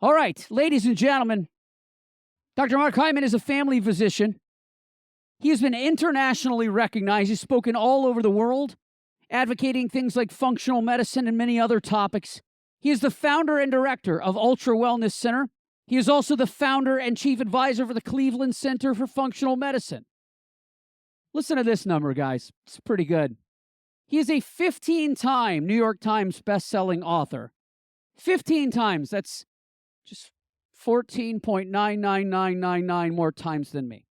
All right, ladies and gentlemen, Dr. Mark Hyman is a family physician. He has been internationally recognized. He's spoken all over the world, advocating things like functional medicine and many other topics. He is the founder and director of UltraWellness Center. He is also the founder and chief advisor for the Cleveland Center for Functional Medicine. Listen to this number, guys. It's pretty good. He is a 15-time New York Times bestselling author. 15 times. That's just 14.99999 more times than me.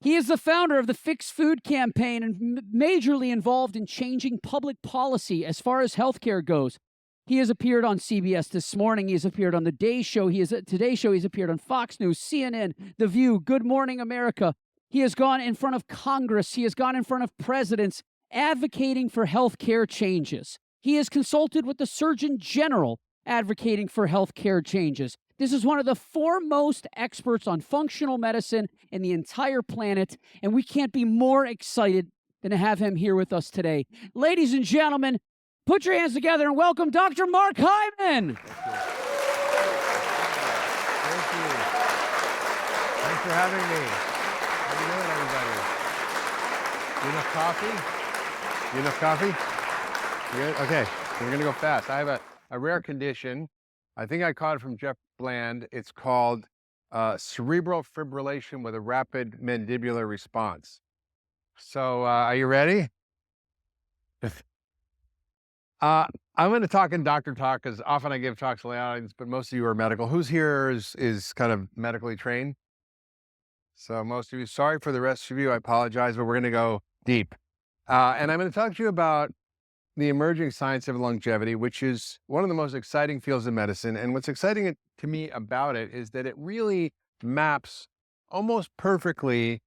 He is the founder of the Fixed Food Campaign and majorly involved in changing public policy as far as healthcare goes. He has appeared on CBS This Morning. He has appeared on the Today Show. He's appeared on Fox News, CNN, The View, Good Morning America. He has gone in front of Congress. He has gone in front of presidents advocating for healthcare changes. He has consulted with the Surgeon General advocating for healthcare changes. This is one of the foremost experts on functional medicine in the entire planet, and we can't be more excited than to have him here with us today. Ladies and gentlemen, put your hands together and welcome Dr. Mark Hyman. Thank you. Thanks for having me. How you doing, everybody? Enough coffee? Enough coffee? Good? Okay, we're going to go fast. I have a rare condition. I think I caught it from Jeff Bland. It's called cerebral fibrillation with a rapid mandibular response. So are you ready? I'm going to talk in doctor talk because often I give talks to the audience, but most of you are medical. Who's here is kind of medically trained? So most of you, sorry for the rest of you, I apologize, but we're going to go deep. And I'm going to talk to you about the emerging science of longevity, which is one of the most exciting fields of medicine. And what's exciting to me about it is that it really maps almost perfectly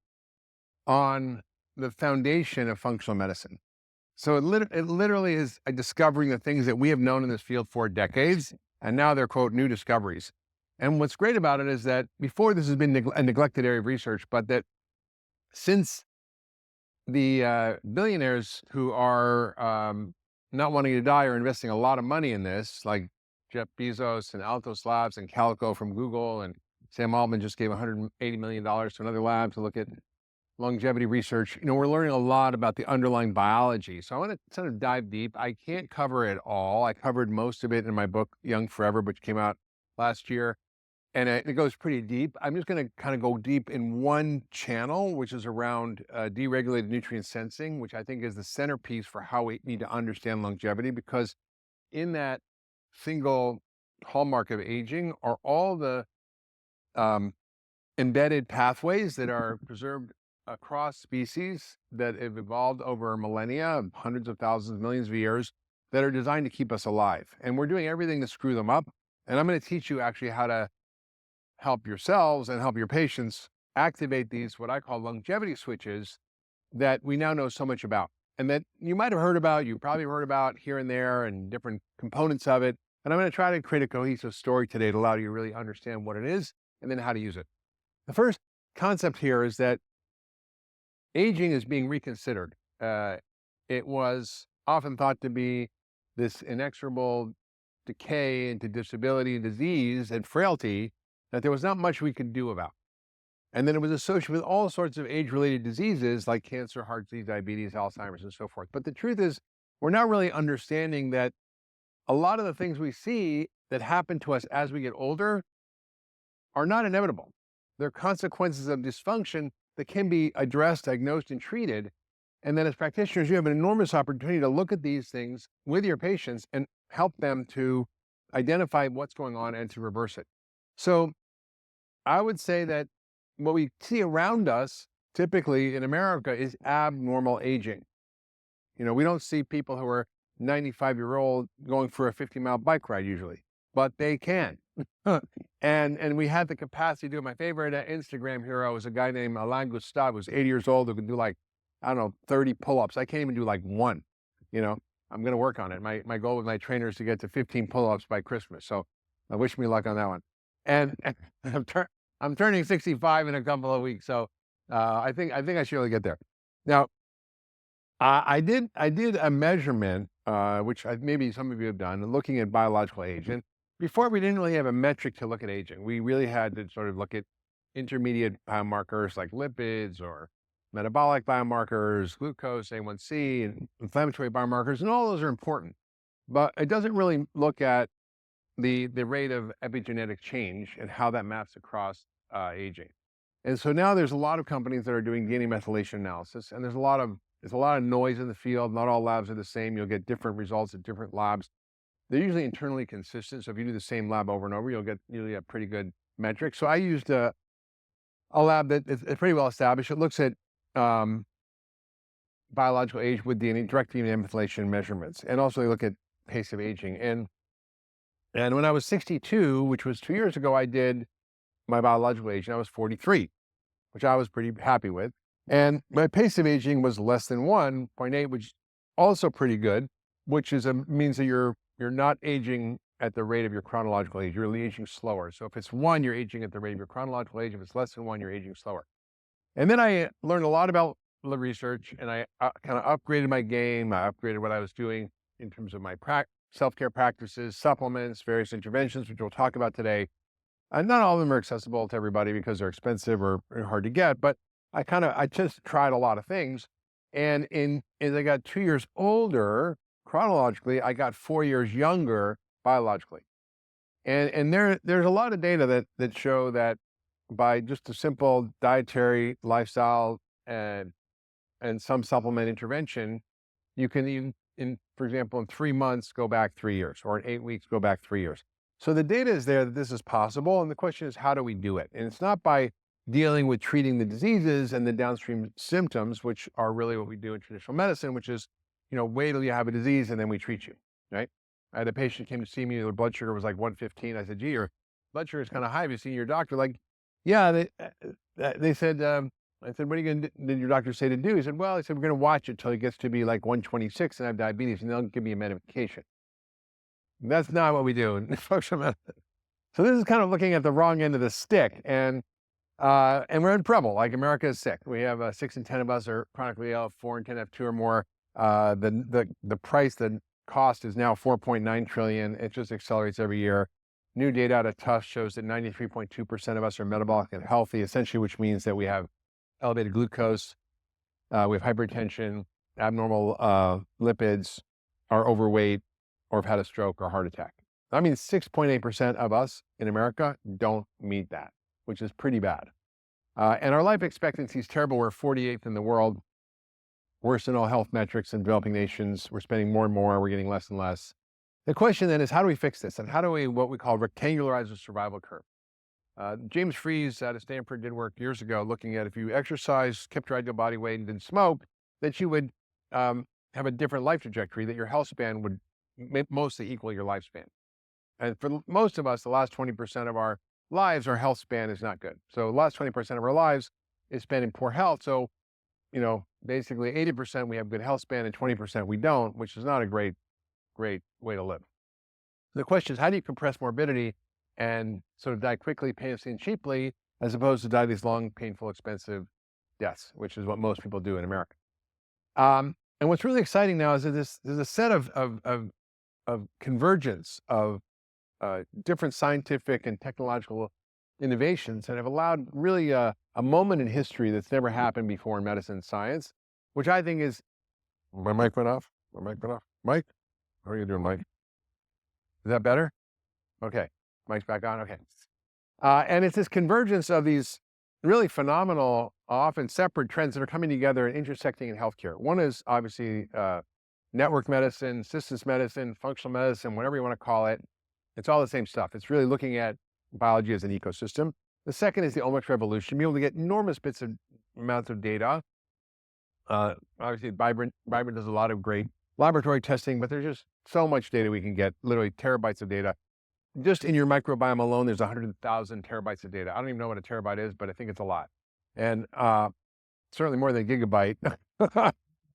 on the foundation of functional medicine. So it literally is discovering the things that we have known in this field for decades, and now they're, quote, new discoveries. And what's great about it is that before this has been a neglected area of research, but that since the billionaires who are not wanting to die are investing a lot of money in this, like Jeff Bezos and Altos Labs and Calico from Google, and Sam Altman just gave $180 million to another lab to look at longevity research. You know, we're learning a lot about the underlying biology. So I want to sort of dive deep. I can't cover it all. I covered most of it in my book, Young Forever, which came out last year. And it goes pretty deep. I'm just going to kind of go deep in one channel, which is around deregulated nutrient sensing, which I think is the centerpiece for how we need to understand longevity, because in that single hallmark of aging are all the embedded pathways that are preserved across species that have evolved over millennia, hundreds of thousands, millions of years, that are designed to keep us alive. And we're doing everything to screw them up. And I'm going to teach you actually how to help yourselves and help your patients activate these, what I call longevity switches, that we now know so much about, and that you might have heard about, you probably heard about here and there and different components of it. And I'm going to try to create a cohesive story today to allow you to really understand what it is and then how to use it. The first concept here is that aging is being reconsidered. It was often thought to be this inexorable decay into disability and disease and frailty that there was not much we could do about. And then it was associated with all sorts of age-related diseases like cancer, heart disease, diabetes, Alzheimer's, and so forth. But the truth is, we're not really understanding that a lot of the things we see that happen to us as we get older are not inevitable. They're consequences of dysfunction that can be addressed, diagnosed, and treated. And then as practitioners, you have an enormous opportunity to look at these things with your patients and help them to identify what's going on and to reverse it. So I would say that what we see around us, typically in America, is abnormal aging. You know, we don't see people who are 95-year-old going for a 50-mile bike ride usually, but they can. and we had the capacity to do it. My favorite Instagram hero is a guy named Alain Gustave, who's 80 years old, who can do like, I don't know, 30 pull-ups. I can't even do like one, you know. I'm going to work on it. My goal with my trainer is to get to 15 pull-ups by Christmas. So wish me luck on that one. And I'm turning 65 in a couple of weeks, so I think I should really get there. Now, I did a measurement, which maybe some of you have done, looking at biological age. And Before, we didn't really have a metric to look at aging. We really had to sort of look at intermediate biomarkers like lipids or metabolic biomarkers, glucose, A1C, and inflammatory biomarkers, and all those are important. But it doesn't really look at the rate of epigenetic change and how that maps across aging. And so now there's a lot of companies that are doing DNA methylation analysis, and there's a lot of noise in the field. Not all labs are the same. You'll get different results at different labs. They're usually internally consistent. So if you do the same lab over and over, you'll get usually a pretty good metric. So I used a lab that is pretty well established. It looks at biological age with DNA, direct DNA methylation measurements, and also they look at pace of aging. And when I was 62, which was 2 years ago, I did my biological age, and I was 43, which I was pretty happy with. And my pace of aging was less than 1.8, which also pretty good, which is means that you're not aging at the rate of your chronological age. You're aging slower. So if it's 1, you're aging at the rate of your chronological age. If it's less than 1, you're aging slower. And then I learned a lot about the research, and I kind of upgraded my game. I upgraded what I was doing in terms of my self-care practices, supplements, various interventions, which we'll talk about today. And not all of them are accessible to everybody because they're expensive or hard to get, but I just tried a lot of things. And as I got 2 years older, chronologically, I got 4 years younger biologically. And there's a lot of data that show that by just a simple dietary lifestyle and some supplement intervention, you can, for example, in 3 months, go back 3 years, or in 8 weeks, go back 3 years. So the data is there that this is possible. And the question is, how do we do it? And it's not by dealing with treating the diseases and the downstream symptoms, which are really what we do in traditional medicine, which is, wait till you have a disease and then we treat you, right? I had a patient came to see me, their blood sugar was like 115. I said, gee, your blood sugar is kind of high. Have you seen your doctor? Like, yeah, they said, I said, what are you going to do? Did your doctor say to do? He said, well, we're going to watch it till it gets to be like 126 and I have diabetes, and they'll give me a medication. That's not what we do in functional medicine. So this is kind of looking at the wrong end of the stick, and we're in trouble. Like, America is sick. We have 6 in 10 of us are chronically ill. 4 in 10 have 2 or more. The cost is now 4.9 trillion. It just accelerates every year. New data out of Tufts shows that 93.2% of us are metabolic and healthy, essentially, which means that we have elevated glucose, we have hypertension, abnormal lipids, are overweight, or have had a stroke or heart attack. I mean, 6.8% of us in America don't meet that, which is pretty bad. And our life expectancy is terrible. We're 48th in the world, worse than all health metrics in developing nations. We're spending more and more. We're getting less and less. The question then is, how do we fix this? And how do we, what we call, rectangularize the survival curve? James Fries out of Stanford did work years ago looking at if you exercise, kept your ideal body weight, and didn't smoke, that you would have a different life trajectory, that your health span would mostly equal your lifespan. And for most of us, the last 20% of our lives, our health span is not good. So the last 20% of our lives is spent in poor health. So, basically 80% we have good health span and 20% we don't, which is not a great way to live. The question is, how do you compress morbidity and sort of die quickly, painlessly, and cheaply, as opposed to die these long, painful, expensive deaths, which is what most people do in America. And what's really exciting now is that there's a set of convergence of different scientific and technological innovations that have allowed really a moment in history that's never happened before in medicine and science, which I think is... My mic went off? Mike? How are you doing, Mike? Is that better? Okay. Mic's back on? Okay. And it's this convergence of these really phenomenal, often separate trends that are coming together and intersecting in healthcare. One is obviously network medicine, systems medicine, functional medicine, whatever you want to call it. It's all the same stuff. It's really looking at biology as an ecosystem. The second is the omics revolution, being able to get enormous amounts of data. Obviously, Vibrant does a lot of great laboratory testing, but there's just so much data we can get, literally terabytes of data. Just in your microbiome alone, there's 100,000 terabytes of data. I don't even know what a terabyte is, but I think it's a lot. And certainly more than a gigabyte.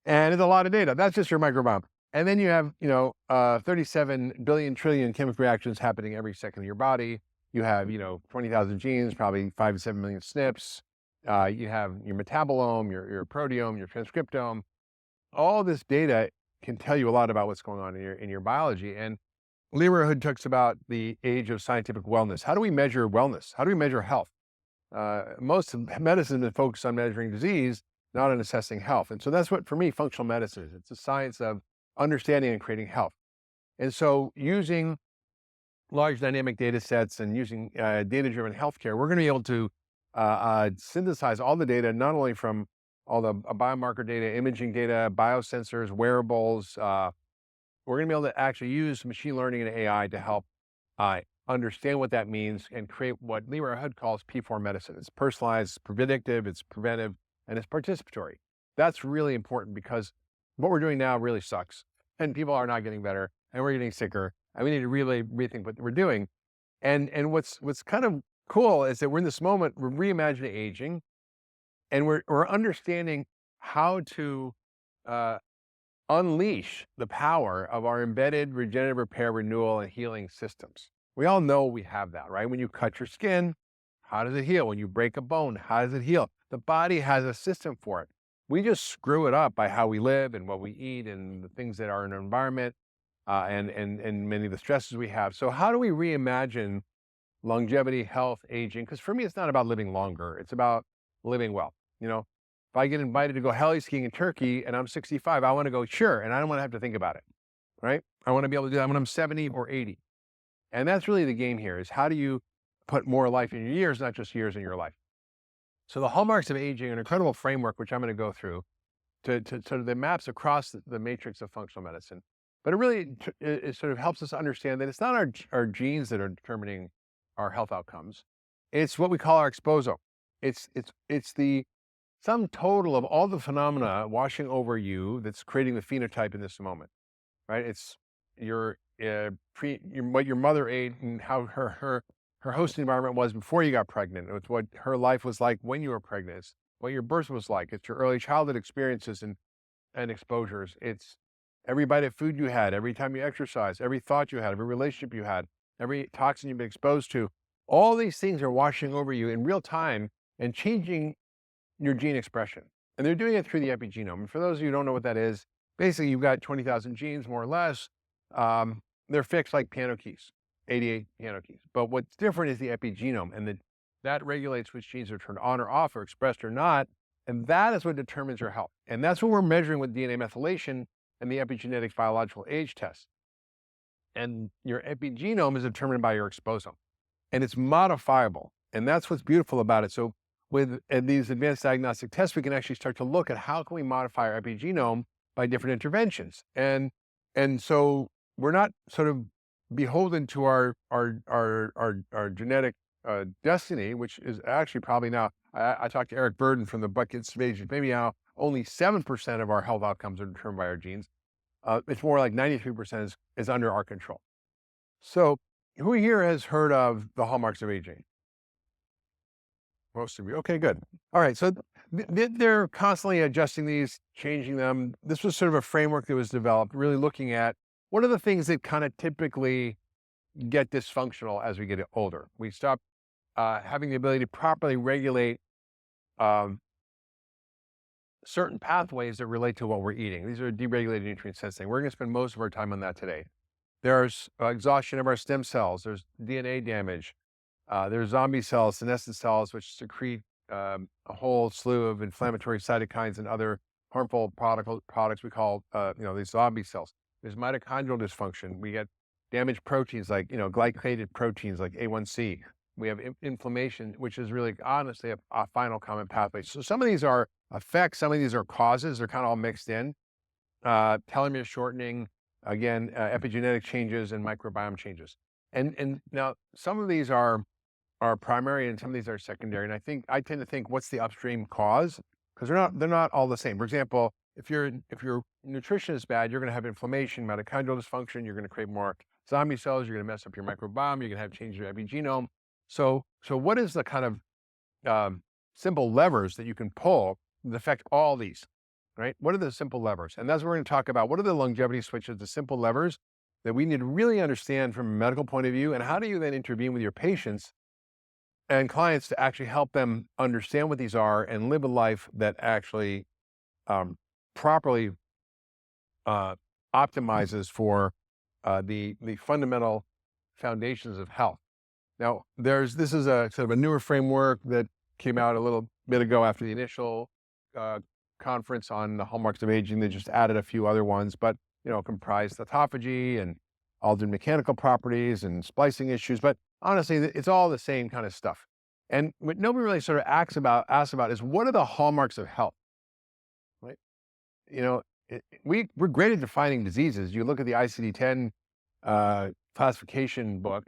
And it's a lot of data. That's just your microbiome. And then you have, 37 billion trillion chemical reactions happening every second in your body. You have, 20,000 genes, probably 5 to 7 million SNPs. You have your metabolome, your proteome, your transcriptome. All this data can tell you a lot about what's going on in your biology. And Leroy Hood talks about the age of scientific wellness. How do we measure wellness? How do we measure health? Most of medicine is focused on measuring disease, not on assessing health. And so that's what, for me, functional medicine is. It's a science of understanding and creating health. And so using large dynamic data sets and using data-driven healthcare, we're going to be able to synthesize all the data, not only from all the biomarker data, imaging data, biosensors, wearables. We're going to be able to actually use machine learning and AI to help understand what that means and create what Leroy Hood calls P4 medicine. It's personalized, it's predictive, it's preventive, and it's participatory. That's really important because what we're doing now really sucks, and people are not getting better, and we're getting sicker, and we need to really rethink what we're doing. And what's kind of cool is that we're in this moment, we're reimagining aging, and we're understanding how to unleash the power of our embedded regenerative repair, renewal, and healing systems. We all know we have that, right? When you cut your skin, how does it heal? When you break a bone, how does it heal? The body has a system for it. We just screw it up by how we live and what we eat and the things that are in our environment and many of the stresses we have. So how do we reimagine longevity, health, aging? Because for me, it's not about living longer. It's about living well. You know, if I get invited to go heli skiing in Turkey and I'm 65, I want to go, sure, and I don't want to have to think about it, right? I want to be able to do that when I'm 70 or 80. And that's really the game here, is how do you put more life in your years, not just years in your life? So the hallmarks of aging are an incredible framework, which I'm going to go through to the maps across the matrix of functional medicine. But it really it sort of helps us understand that it's not our genes that are determining our health outcomes. It's what we call our exposome. It's the sum total of all the phenomena washing over you that's creating the phenotype in this moment, right? It's what your mother ate and how her host environment was before you got pregnant. It's what her life was like when you were pregnant. It's what your birth was like. It's your early childhood experiences and exposures. It's every bite of food you had, every time you exercised, every thought you had, every relationship you had, every toxin you've been exposed to. All these things are washing over you in real time and changing your gene expression. And they're doing it through the epigenome. And for those of you who don't know what that is, basically you've got 20,000 genes, more or less. They're fixed like piano keys, 88 piano keys. But what's different is the epigenome, and that regulates which genes are turned on or off or expressed or not. And that is what determines your health. And that's what we're measuring with DNA methylation and the epigenetics biological age test. And your epigenome is determined by your exposome, and it's modifiable. And that's what's beautiful about it. So with these advanced diagnostic tests, we can actually start to look at how can we modify our epigenome by different interventions. And so we're not sort of beholden to our genetic destiny, which is actually probably now, I talked to Eric Burden from the Buckets of Aging, maybe now only 7% of our health outcomes are determined by our genes. It's more like 93% is under our control. So who here has heard of the hallmarks of aging? Most of you. Okay, good. All right. So they're constantly adjusting these, changing them. This was sort of a framework that was developed, really looking at what are the things that kind of typically get dysfunctional as we get older. We stop having the ability to properly regulate certain pathways that relate to what we're eating. These are deregulated nutrient sensing. We're going to spend most of our time on that today. There's exhaustion of our stem cells. There's DNA damage. There's zombie cells, senescent cells, which secrete a whole slew of inflammatory cytokines and other harmful products we call, these zombie cells. There's mitochondrial dysfunction. We get damaged proteins like, glycated proteins like A1C. We have inflammation, which is really honestly a final common pathway. So some of these are effects, some of these are causes. They're kind of all mixed in. Telomere shortening, again, epigenetic changes and microbiome changes. And now some of these are primary and some of these are secondary. And I tend to think, what's the upstream cause? Because they're not all the same. For example, if your nutrition is bad, you're going to have inflammation, mitochondrial dysfunction. You're going to create more zombie cells. You're going to mess up your microbiome. You're going to have change your epigenome. So what is the kind of simple levers that you can pull that affect all these, right? What are the simple levers? And that's what we're going to talk about. What are the longevity switches, the simple levers that we need to really understand from a medical point of view? And how do you then intervene with your patients and clients to actually help them understand what these are and live a life that actually properly optimizes for the fundamental foundations of health. Now, this is a sort of a newer framework that came out a little bit ago after the initial conference on the hallmarks of aging. They just added a few other ones, but comprised autophagy and altered mechanical properties and splicing issues. But honestly, it's all the same kind of stuff. And what nobody really sort of asks about is, what are the hallmarks of health? Right? We're great at defining diseases. You look at the ICD-10 classification book,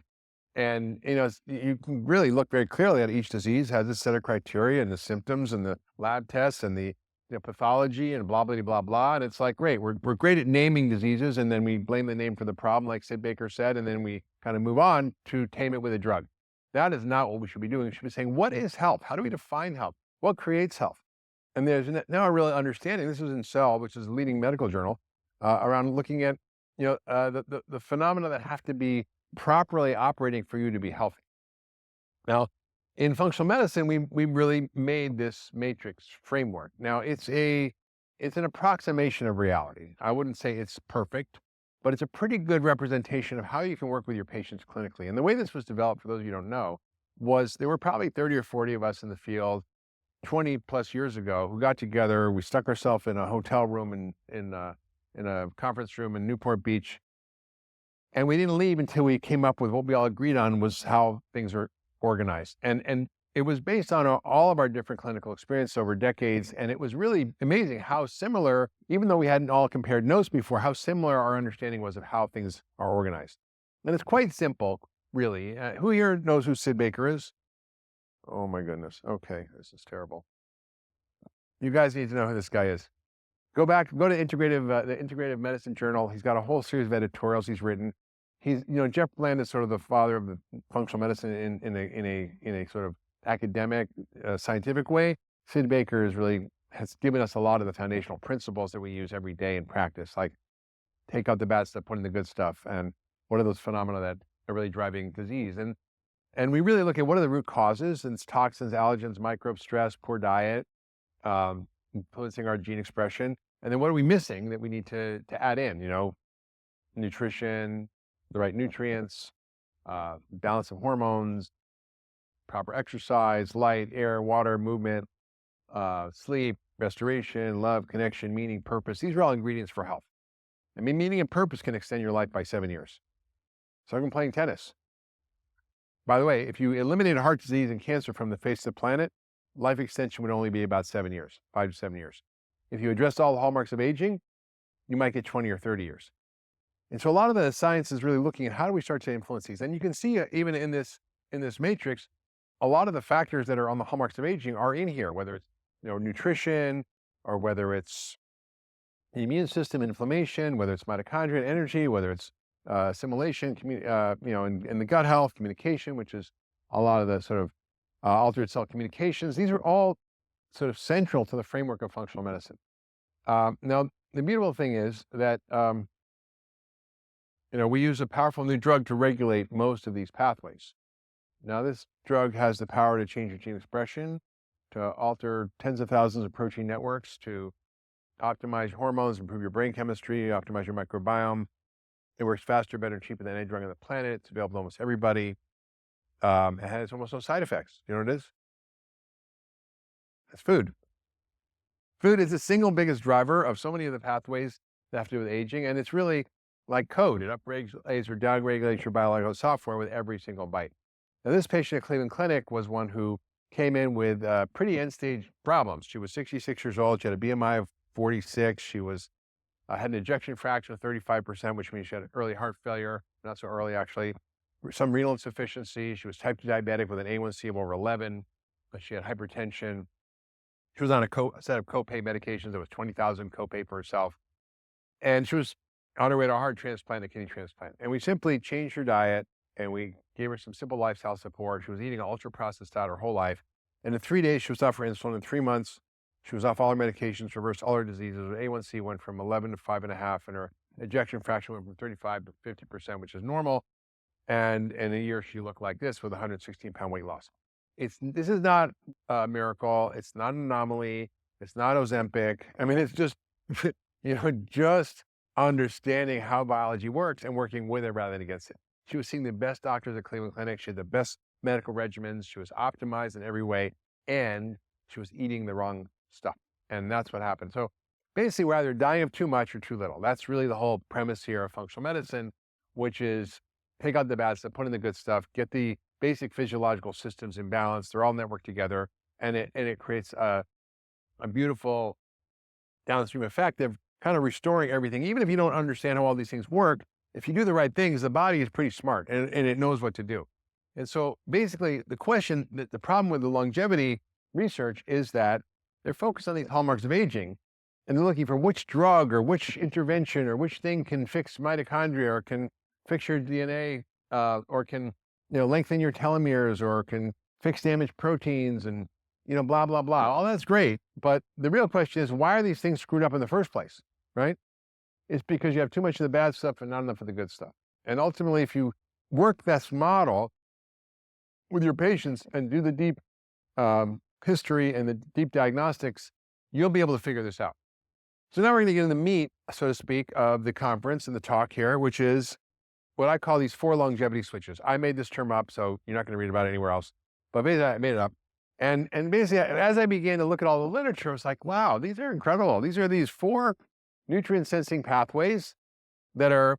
and you can really look very clearly at each disease has a set of criteria and the symptoms and the lab tests and the pathology and blah blah blah blah. And it's like, great, we're great at naming diseases, and then we blame the name for the problem, like Sid Baker said, and then we kind of move on to tame it with a drug. That is not what we should be doing. We should be saying, what is health? How do we define health? What creates health? And there's now a real understanding. This is in Cell, which is a leading medical journal, around looking at the phenomena that have to be properly operating for you to be healthy. Now, in functional medicine, we really made this matrix framework. Now, it's an approximation of reality. I wouldn't say it's perfect, but it's a pretty good representation of how you can work with your patients clinically. And the way this was developed, for those of you who don't know, was there were probably 30 or 40 of us in the field 20 plus years ago who got together. We stuck ourselves in a hotel room in a conference room in Newport Beach. And we didn't leave until we came up with what we all agreed on was how things are organized. And it was based on all of our different clinical experience over decades. And it was really amazing how similar, even though we hadn't all compared notes before, how similar our understanding was of how things are organized. And it's quite simple, really. Who here knows who Sid Baker is? Oh my goodness. Okay, this is terrible. You guys need to know who this guy is. Go to the Integrative Medicine Journal. He's got a whole series of editorials he's written. He's, Jeff Bland is sort of the father of the functional medicine in a sort of academic, scientific way. Sid Baker has given us a lot of the foundational principles that we use every day in practice, like take out the bad stuff, put in the good stuff, and what are those phenomena that are really driving disease. And we really look at what are the root causes, and it's toxins, allergens, microbes, stress, poor diet, influencing our gene expression. And then what are we missing that we need to add in? Nutrition, the right nutrients, balance of hormones, proper exercise, light, air, water, movement, sleep, restoration, love, connection, meaning, purpose. These are all ingredients for health. I mean, meaning and purpose can extend your life by 7 years. So I'm playing tennis. By the way, if you eliminate heart disease and cancer from the face of the planet, life extension would only be about 7 years, 5 to 7 years. If you address all the hallmarks of aging, you might get 20 or 30 years. And so a lot of the science is really looking at how do we start to influence these. And you can see even in this matrix, a lot of the factors that are on the hallmarks of aging are in here, whether it's nutrition, or whether it's the immune system, inflammation, whether it's mitochondrial energy, whether it's assimilation, and the gut health, communication, which is a lot of the sort of altered cell communications. These are all sort of central to the framework of functional medicine. Now, the beautiful thing is that we use a powerful new drug to regulate most of these pathways. Now, this drug has the power to change your gene expression, to alter tens of thousands of protein networks, to optimize your hormones, improve your brain chemistry, optimize your microbiome. It works faster, better, and cheaper than any drug on the planet. It's available to almost everybody. It has almost no side effects. You know what it is? It's food. Food is the single biggest driver of so many of the pathways that have to do with aging, and it's really like code. It upregulates or downregulates your biological software with every single bite. Now, this patient at Cleveland Clinic was one who came in with pretty end-stage problems. She was 66 years old. She had a BMI of 46. She had an ejection fraction of 35%, which means she had early heart failure, not so early actually, some renal insufficiency. She was type 2 diabetic with an A1C of over 11. She had hypertension. She was on a set of copay medications. There was $20,000 copay for herself. And she was on her way to a heart transplant, a kidney transplant. And we simply changed her diet, and we gave her some simple lifestyle support. She was eating an ultra-processed diet her whole life. And in 3 days, she was off her insulin. In 3 months, she was off all her medications, reversed all her diseases. Her A1C went from 11 to 5.5, and her ejection fraction went from 35 to 50%, which is normal. And in a year, she looked like this with 116-pound weight loss. This is not a miracle. It's not an anomaly. It's not Ozempic. I mean, it's just, just understanding how biology works and working with it rather than against it. She was seeing the best doctors at Cleveland Clinic. She had the best medical regimens. She was optimized in every way, and she was eating the wrong stuff. And that's what happened. So basically, we're either dying of too much or too little. That's really the whole premise here of functional medicine, which is take out the bad stuff, put in the good stuff, get the basic physiological systems in balance. They're all networked together, and it creates a beautiful downstream effect of kind of restoring everything. Even if you don't understand how all these things work, if you do the right things, the body is pretty smart and it knows what to do. And so basically the problem with the longevity research is that they're focused on these hallmarks of aging, and they're looking for which drug or which intervention or which thing can fix mitochondria or can fix your DNA, or can, lengthen your telomeres or can fix damaged proteins and, blah, blah, blah. All that's great. But the real question is, why are these things screwed up in the first place, right? It's because you have too much of the bad stuff and not enough of the good stuff. And ultimately, if you work this model with your patients and do the deep history and the deep diagnostics, you'll be able to figure this out. So now we're going to get into the meat, so to speak, of the conference and the talk here, which is what I call these 4 longevity switches. I made this term up, so you're not going to read about it anywhere else. But basically, I made it up. And basically, as I began to look at all the literature, I was like, wow, these are incredible. These are these 4 nutrient sensing pathways that are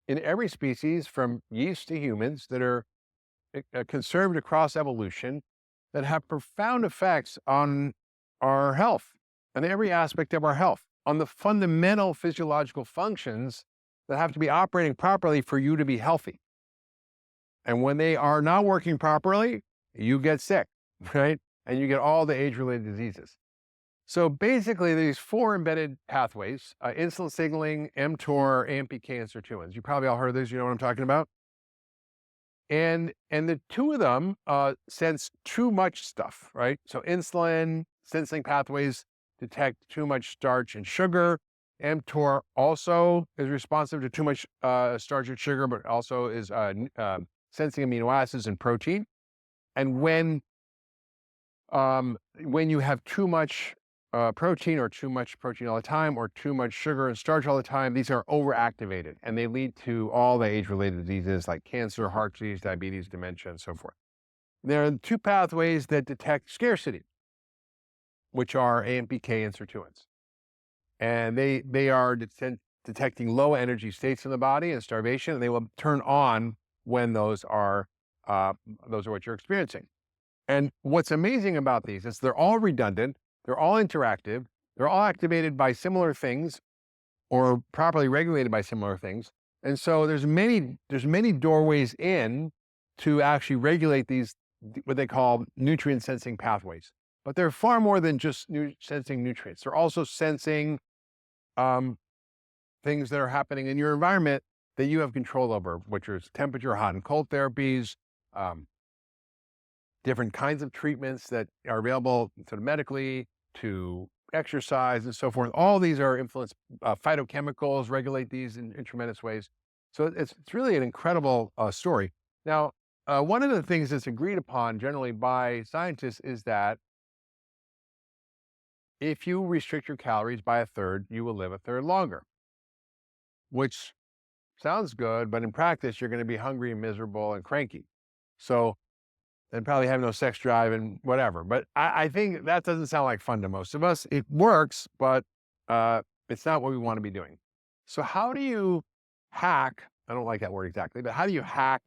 in every species from yeast to humans that are conserved across evolution that have profound effects on our health, on every aspect of our health, on the fundamental physiological functions that have to be operating properly for you to be healthy. And when they are not working properly, you get sick, right? And you get all the age-related diseases. So basically, these 4 embedded pathways, insulin signaling, mTOR, AMPK, and Sirtuins. You probably all heard of these. You know what I'm talking about? And the 2 of them sense too much stuff, right? So insulin sensing pathways detect too much starch and sugar. mTOR also is responsive to too much starch and sugar, but also is sensing amino acids and protein. And when you have too much protein or too much protein all the time or too much sugar and starch all the time, these are overactivated and they lead to all the age-related diseases like cancer, heart disease, diabetes, dementia, and so forth. There are 2 pathways that detect scarcity, which are AMPK and Sirtuins. And they are detecting low energy states in the body and starvation, and they will turn on when those are what you're experiencing. And what's amazing about these is they're all redundant, they're all interactive, they're all activated by similar things or properly regulated by similar things. And so there's many doorways in to actually regulate these, what they call nutrient sensing pathways. But they're far more than just sensing nutrients. They're also sensing things that are happening in your environment that you have control over, which is temperature, hot and cold therapies, different kinds of treatments that are available sort of medically, to exercise and so forth. All these are influenced, phytochemicals regulate these in tremendous ways. So it's really an incredible story. Now, one of the things that's agreed upon generally by scientists is that if you restrict your calories by 1/3, you will live 1/3 longer, which sounds good, but in practice, you're going to be hungry and miserable and cranky. So, and probably have no sex drive and whatever. But I think that doesn't sound like fun to most of us. It works, but it's not what we want to be doing. So how do you hack, I don't like that word exactly, but how do you hack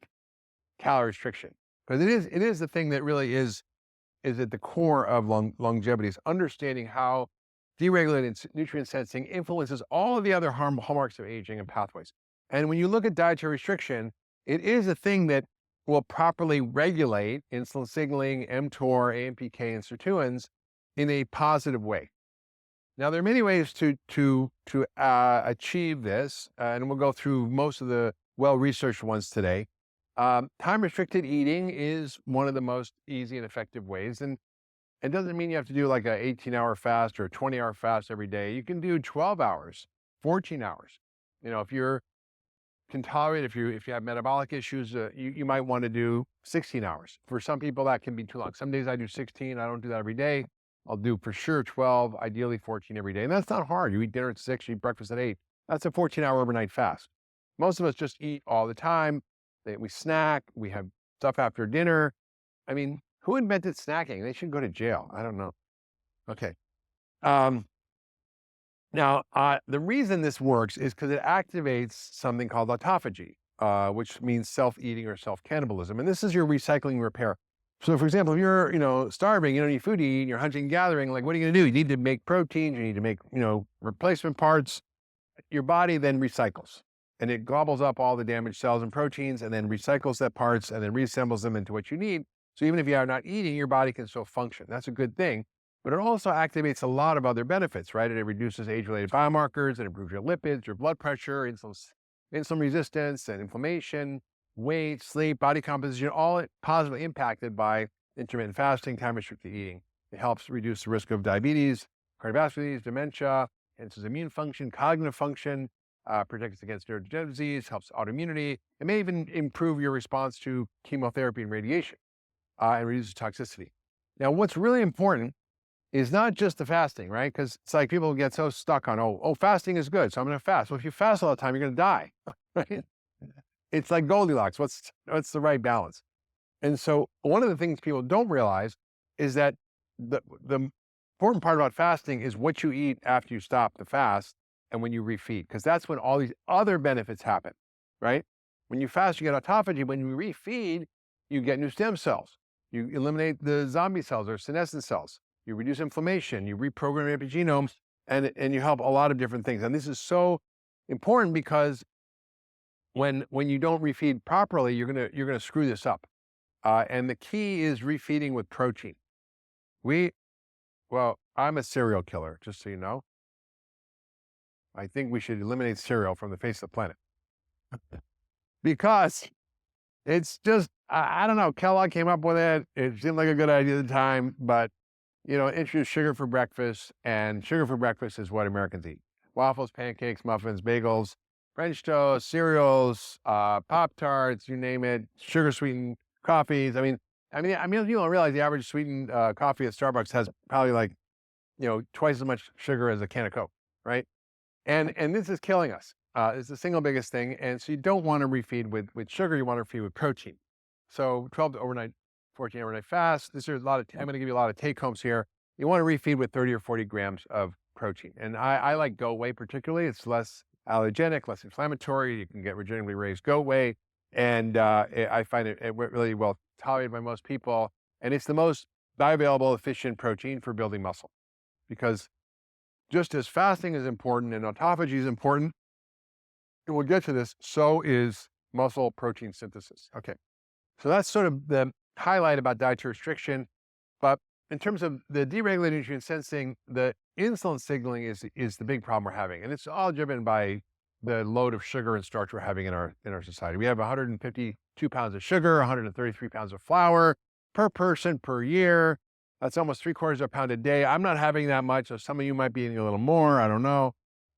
calorie restriction? Because it is the thing that really is at the core of longevity, is understanding how deregulated nutrient sensing influences all of the other hallmarks of aging and pathways. And when you look at dietary restriction, it is a thing that will properly regulate insulin signaling, mTOR, AMPK, and Sirtuins in a positive way. Now, there are many ways to achieve this, and we'll go through most of the well-researched ones today. Time-restricted eating is one of the most easy and effective ways, and it doesn't mean you have to do like an 18-hour fast or a 20-hour fast every day. You can do 12 hours, 14 hours. If you can tolerate, if you have metabolic issues, you might want to do 16 hours. For some people, that can be too long. Some days I do 16. I don't do that every day. I'll do for sure 12, ideally 14 every day. And that's not hard. You eat dinner at 6, you eat breakfast at 8. That's a 14-hour overnight fast. Most of us just eat all the time. We snack, we have stuff after dinner. I mean, who invented snacking? They should go to jail. I don't know. Okay. Um, Now, the reason this works is because it activates something called autophagy, which means self-eating or self-cannibalism. And this is your recycling repair. So, for example, if you're, starving, you don't need food to eat, you're hunting and gathering, like, what are you going to do? You need to make proteins, you need to make, replacement parts. Your body then recycles, and it gobbles up all the damaged cells and proteins and then recycles that parts and then reassembles them into what you need. So even if you are not eating, your body can still function. That's a good thing. But it also activates a lot of other benefits, right? It reduces age-related biomarkers, it improves your lipids, your blood pressure, insulin resistance and inflammation, weight, sleep, body composition, all positively impacted by intermittent fasting, time-restricted eating. It helps reduce the risk of diabetes, cardiovascular disease, dementia, enhances immune function, cognitive function, protects against neurodegenerative disease, helps autoimmunity. It may even improve your response to chemotherapy and radiation, and reduces toxicity. Now, what's really important is not just the fasting, right? Because it's like people get so stuck on, oh, fasting is good, so I'm going to fast. Well, if you fast all the time, you're going to die, right? It's like Goldilocks. What's the right balance? And so one of the things people don't realize is that the important part about fasting is what you eat after you stop the fast and when you refeed, because that's when all these other benefits happen, right? When you fast, you get autophagy. When you refeed, you get new stem cells. You eliminate the zombie cells or senescent cells. You reduce inflammation, you reprogram your epigenome, and you help a lot of different things. And this is so important because when you don't refeed properly, you're gonna screw this up. And the key is refeeding with protein. Well, I'm a serial killer, just so you know. I think we should eliminate cereal from the face of the planet because it's just, I don't know, Kellogg came up with it. It seemed like a good idea at the time, but introduce sugar for breakfast, and sugar for breakfast is what Americans eat. Waffles, pancakes, muffins, bagels, French toast, cereals, Pop-Tarts, you name it, sugar-sweetened coffees. I mean, you don't realize the average sweetened coffee at Starbucks has probably twice as much sugar as a can of Coke, right? And this is killing us. It's the single biggest thing. And so you don't want to refeed with sugar, you want to refeed with protein. So 12 to overnight 14 overnight fast. I'm going to give you a lot of take homes here. You want to refeed with 30 or 40 grams of protein. And I like goat whey particularly. It's less allergenic, less inflammatory. You can get regeneratively raised goat whey. And I find it really well tolerated by most people. And it's the most bioavailable, efficient protein for building muscle. Because just as fasting is important and autophagy is important, and we'll get to this, so is muscle protein synthesis. Okay. So that's sort of the highlight about dietary restriction. But in terms of the deregulated nutrient sensing, the insulin signaling is the big problem we're having. And it's all driven by the load of sugar and starch we're having in our society. We have 152 pounds of sugar, 133 pounds of flour per person per year. That's almost 3/4 of a pound a day. I'm not having that much, so some of you might be eating a little more. I don't know.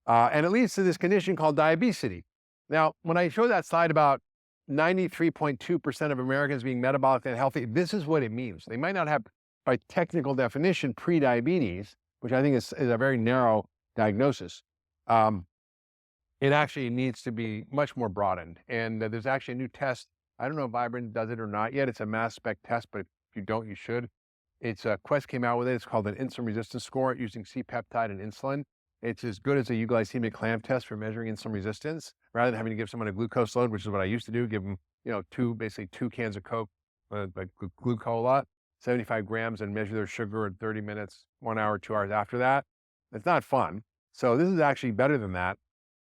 And it leads to this condition called diabetes. Now, when I show that slide about 93.2% of Americans being metabolically unhealthy, this is what it means. They might not have, by technical definition, pre-diabetes, which I think is a very narrow diagnosis. It actually needs to be much more broadened. And there's actually a new test. I don't know if Vibrant does it or not yet. It's a mass spec test, but if you don't, you should. Quest came out with it. It's called an insulin resistance score using C-peptide and insulin. It's as good as a euglycemic clamp test for measuring insulin resistance, rather than having to give someone a glucose load, which is what I used to do. Give them, basically two cans of Coke, like glucola, 75 grams, and measure their sugar in 30 minutes, 1 hour, 2 hours after that. It's not fun. So this is actually better than that.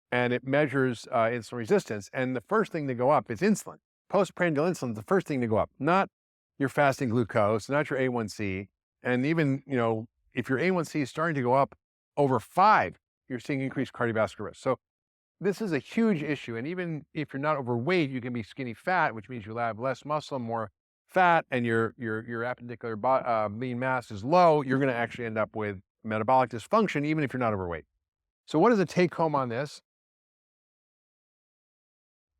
And it measures insulin resistance. And the first thing to go up is insulin. Postprandial insulin is the first thing to go up, not your fasting glucose, not your A1C. And even, if your A1C is starting to go up over 5, you're seeing increased cardiovascular risk. So this is a huge issue. And even if you're not overweight, you can be skinny fat, which means you'll have less muscle, more fat, and your appendicular lean mass is low. You're going to actually end up with metabolic dysfunction, even if you're not overweight. So what is the take home on this?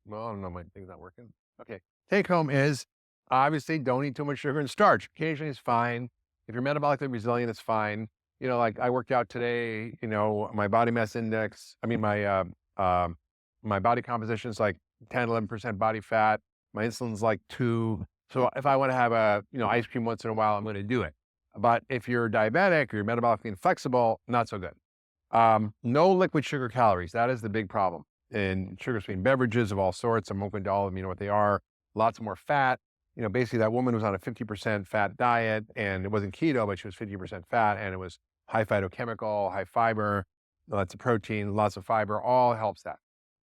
Well, I don't know, my thing's not working. Okay. Take home is obviously don't eat too much sugar and starch. Occasionally is fine. If you're metabolically resilient, it's fine. Like I worked out today, my body mass index, my My body composition is like 10, 11% body fat. My insulin's like 2. So if I want to have ice cream once in a while, I'm going to do it. But if you're diabetic or you're metabolically inflexible, not so good. No liquid sugar calories. That is the big problem. In sugar-sweetened beverages of all sorts, I'm open to all of them, you know what they are. Lots more fat. Basically that woman was on a 50% fat diet, and it wasn't keto, but she was 50% fat, and it was high phytochemical, high fiber, lots of protein, lots of fiber, all helps that.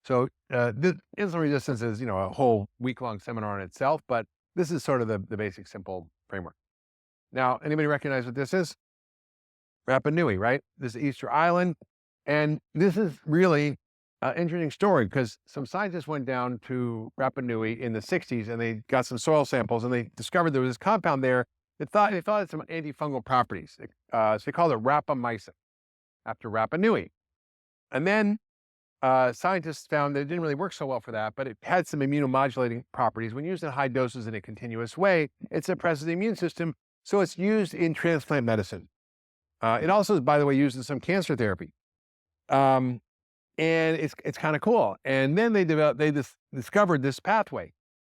So this insulin resistance is, a whole week-long seminar in itself, but this is sort of the basic, simple framework. Now, anybody recognize what this is? Rapa Nui, right? This is Easter Island. And this is really an interesting story because some scientists went down to Rapa Nui in the 60s and they got some soil samples and they discovered there was this compound there that they thought it had some antifungal properties. So they called it rapamycin after Rapa Nui. And then scientists found that it didn't really work so well for that, but it had some immunomodulating properties. When used in high doses in a continuous way, it suppresses the immune system. So it's used in transplant medicine. It also is, by the way, used in some cancer therapy. And it's kind of cool. And then they discovered this pathway.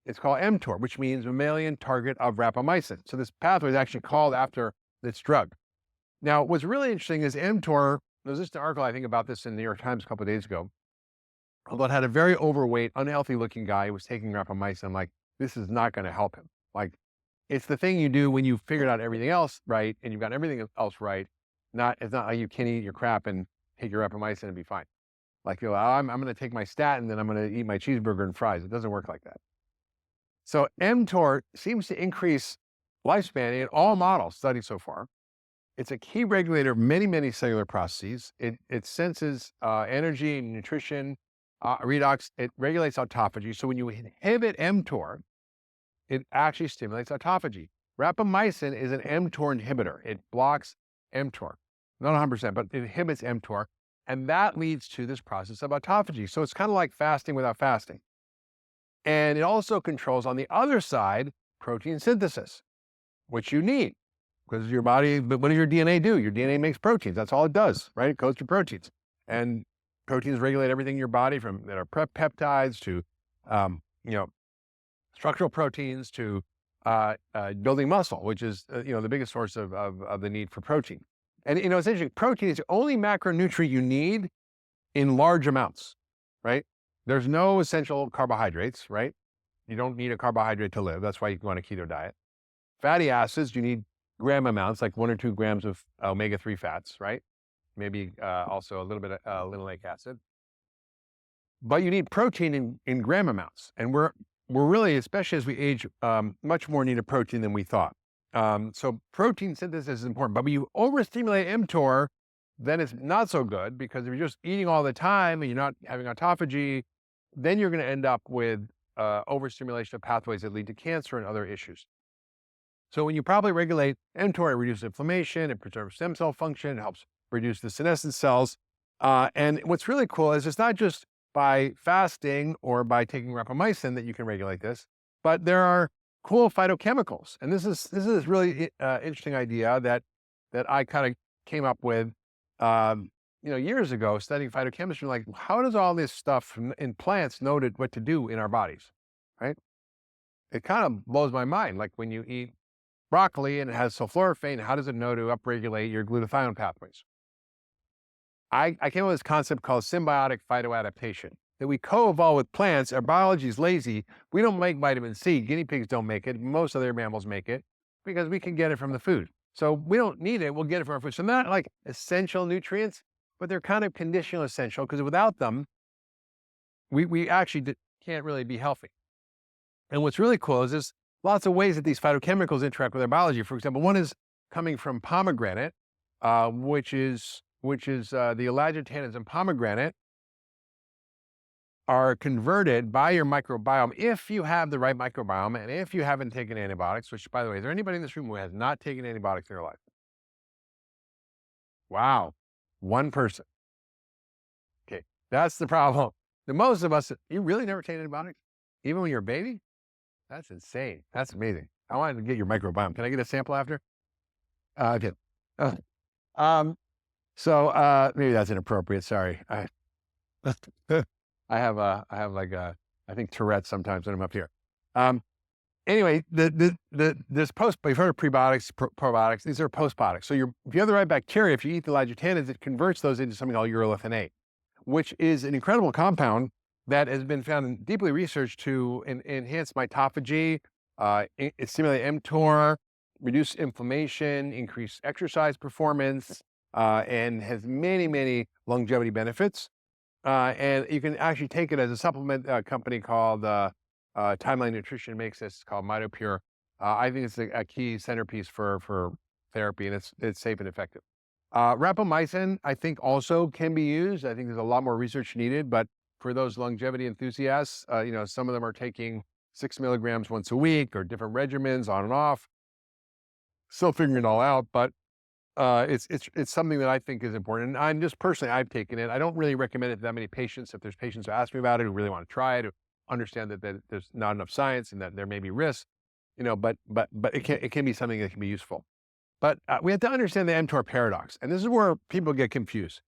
It's called mTOR, which means mammalian target of rapamycin. So this pathway is actually called after this drug. Now, what's really interesting is mTOR, there was just an article, I think, about this in the New York Times a couple of days ago, although it had a very overweight, unhealthy looking guy who was taking rapamycin. I'm like, this is not going to help him. Like, it's the thing you do when you've figured out everything else right and you've got everything else right. It's not like you can eat your crap and take your rapamycin and be fine. Like, I'm going to take my statin, then I'm going to eat my cheeseburger and fries. It doesn't work like that. So mTOR seems to increase lifespan in all models studied so far. It's a key regulator of many, many cellular processes. It senses energy, nutrition, redox. It regulates autophagy. So when you inhibit mTOR, it actually stimulates autophagy. Rapamycin is an mTOR inhibitor. It blocks mTOR. Not 100%, but it inhibits mTOR. And that leads to this process of autophagy. So it's kind of like fasting without fasting. And it also controls, on the other side, protein synthesis, which you need. Because your body, but what does your DNA do? Your DNA makes proteins. That's all it does, right? It codes for proteins. And proteins regulate everything in your body, from that are peptides to, structural proteins to building muscle, which is, the biggest source of the need for protein. And, it's interesting. Protein is the only macronutrient you need in large amounts, right? There's no essential carbohydrates, right? You don't need a carbohydrate to live. That's why you go on a keto diet. Fatty acids, you need gram amounts, like 1 or 2 grams of omega-3 fats, right? Maybe also a little bit of linoleic acid. But you need protein in gram amounts. And we're really, especially as we age, much more need of protein than we thought. So protein synthesis is important. But when you overstimulate mTOR, then it's not so good, because if you're just eating all the time and you're not having autophagy, then you're going to end up with overstimulation of pathways that lead to cancer and other issues. So when you properly regulate mTOR, it reduces inflammation, it preserves stem cell function, it helps reduce the senescent cells. And what's really cool is it's not just by fasting or by taking rapamycin that you can regulate this, but there are cool phytochemicals. And this is really interesting idea that I kind of came up with years ago, studying phytochemistry. Like, how does all this stuff in plants know what to do in our bodies, right? It kind of blows my mind. Like, when you eat broccoli and it has sulforaphane, how does it know to upregulate your glutathione pathways? I came up with this concept called symbiotic phytoadaptation, that we co-evolve with plants. Our biology is lazy. We don't make vitamin C. Guinea pigs don't make it. Most other mammals make it because we can get it from the food. So we don't need it. We'll get it from our food. So they're not like essential nutrients, but they're kind of conditional essential, because without them, we actually can't really be healthy. And what's really cool is there's lots of ways that these phytochemicals interact with our biology. For example, one is coming from pomegranate, which is the elagiotannins in pomegranate are converted by your microbiome, if you have the right microbiome and if you haven't taken antibiotics, which, by the way, is there anybody in this room who has not taken antibiotics in their life? Wow. One person. Okay. That's the problem. The most of us, you really never take antibiotics? Even when you're a baby? That's insane. That's amazing. I wanted to get your microbiome. Can I get a sample after? Okay. So maybe that's inappropriate. Sorry. I have like I think Tourette's sometimes when I'm up here. Anyway, this you've heard of prebiotics, probiotics. These are postbiotics. So if you have the right bacteria, if you eat the ligotanas, it converts those into something called urolithin-8, which is an incredible compound that has been found and deeply researched to enhance mitophagy, stimulate mTOR, reduce inflammation, increase exercise performance, and has many, many longevity benefits. And you can actually take it as a supplement. A company called Timeline Nutrition makes this called MitoPure. I think it's a key centerpiece for therapy, and it's safe and effective. Rapamycin, I think, also can be used. I think there's a lot more research needed, but for those longevity enthusiasts, some of them are taking 6 milligrams once a week or different regimens on and off. Still figuring it all out, but it's something that I think is important. And I'm just personally, I've taken it. I don't really recommend it to that many patients. If there's patients who ask me about it, who really want to try it, who understand that there's not enough science and that there may be risks, but it can be something that can be useful. But we have to understand the mTOR paradox, and this is where people get confused.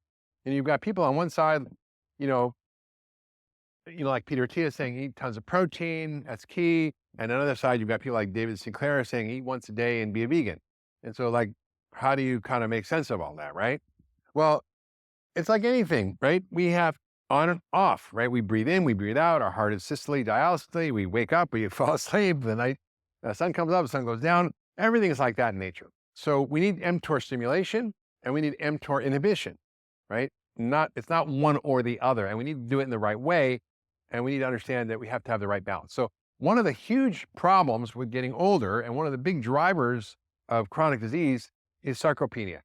And you've got people on one side, like Peter Attia saying eat tons of protein, that's key. And on the other side, you've got people like David Sinclair saying eat once a day and be a vegan. And so how do you kind of make sense of all that, right? Well, it's like anything, right? We have on and off, right? We breathe in, we breathe out. Our heart is systole, diastole. We wake up, we fall asleep. The sun comes up, the sun goes down. Everything is like that in nature. So we need mTOR stimulation and we need mTOR inhibition, right? It's not one or the other, and we need to do it in the right way. And we need to understand that we have to have the right balance. So one of the huge problems with getting older, and one of the big drivers of chronic disease, is sarcopenia,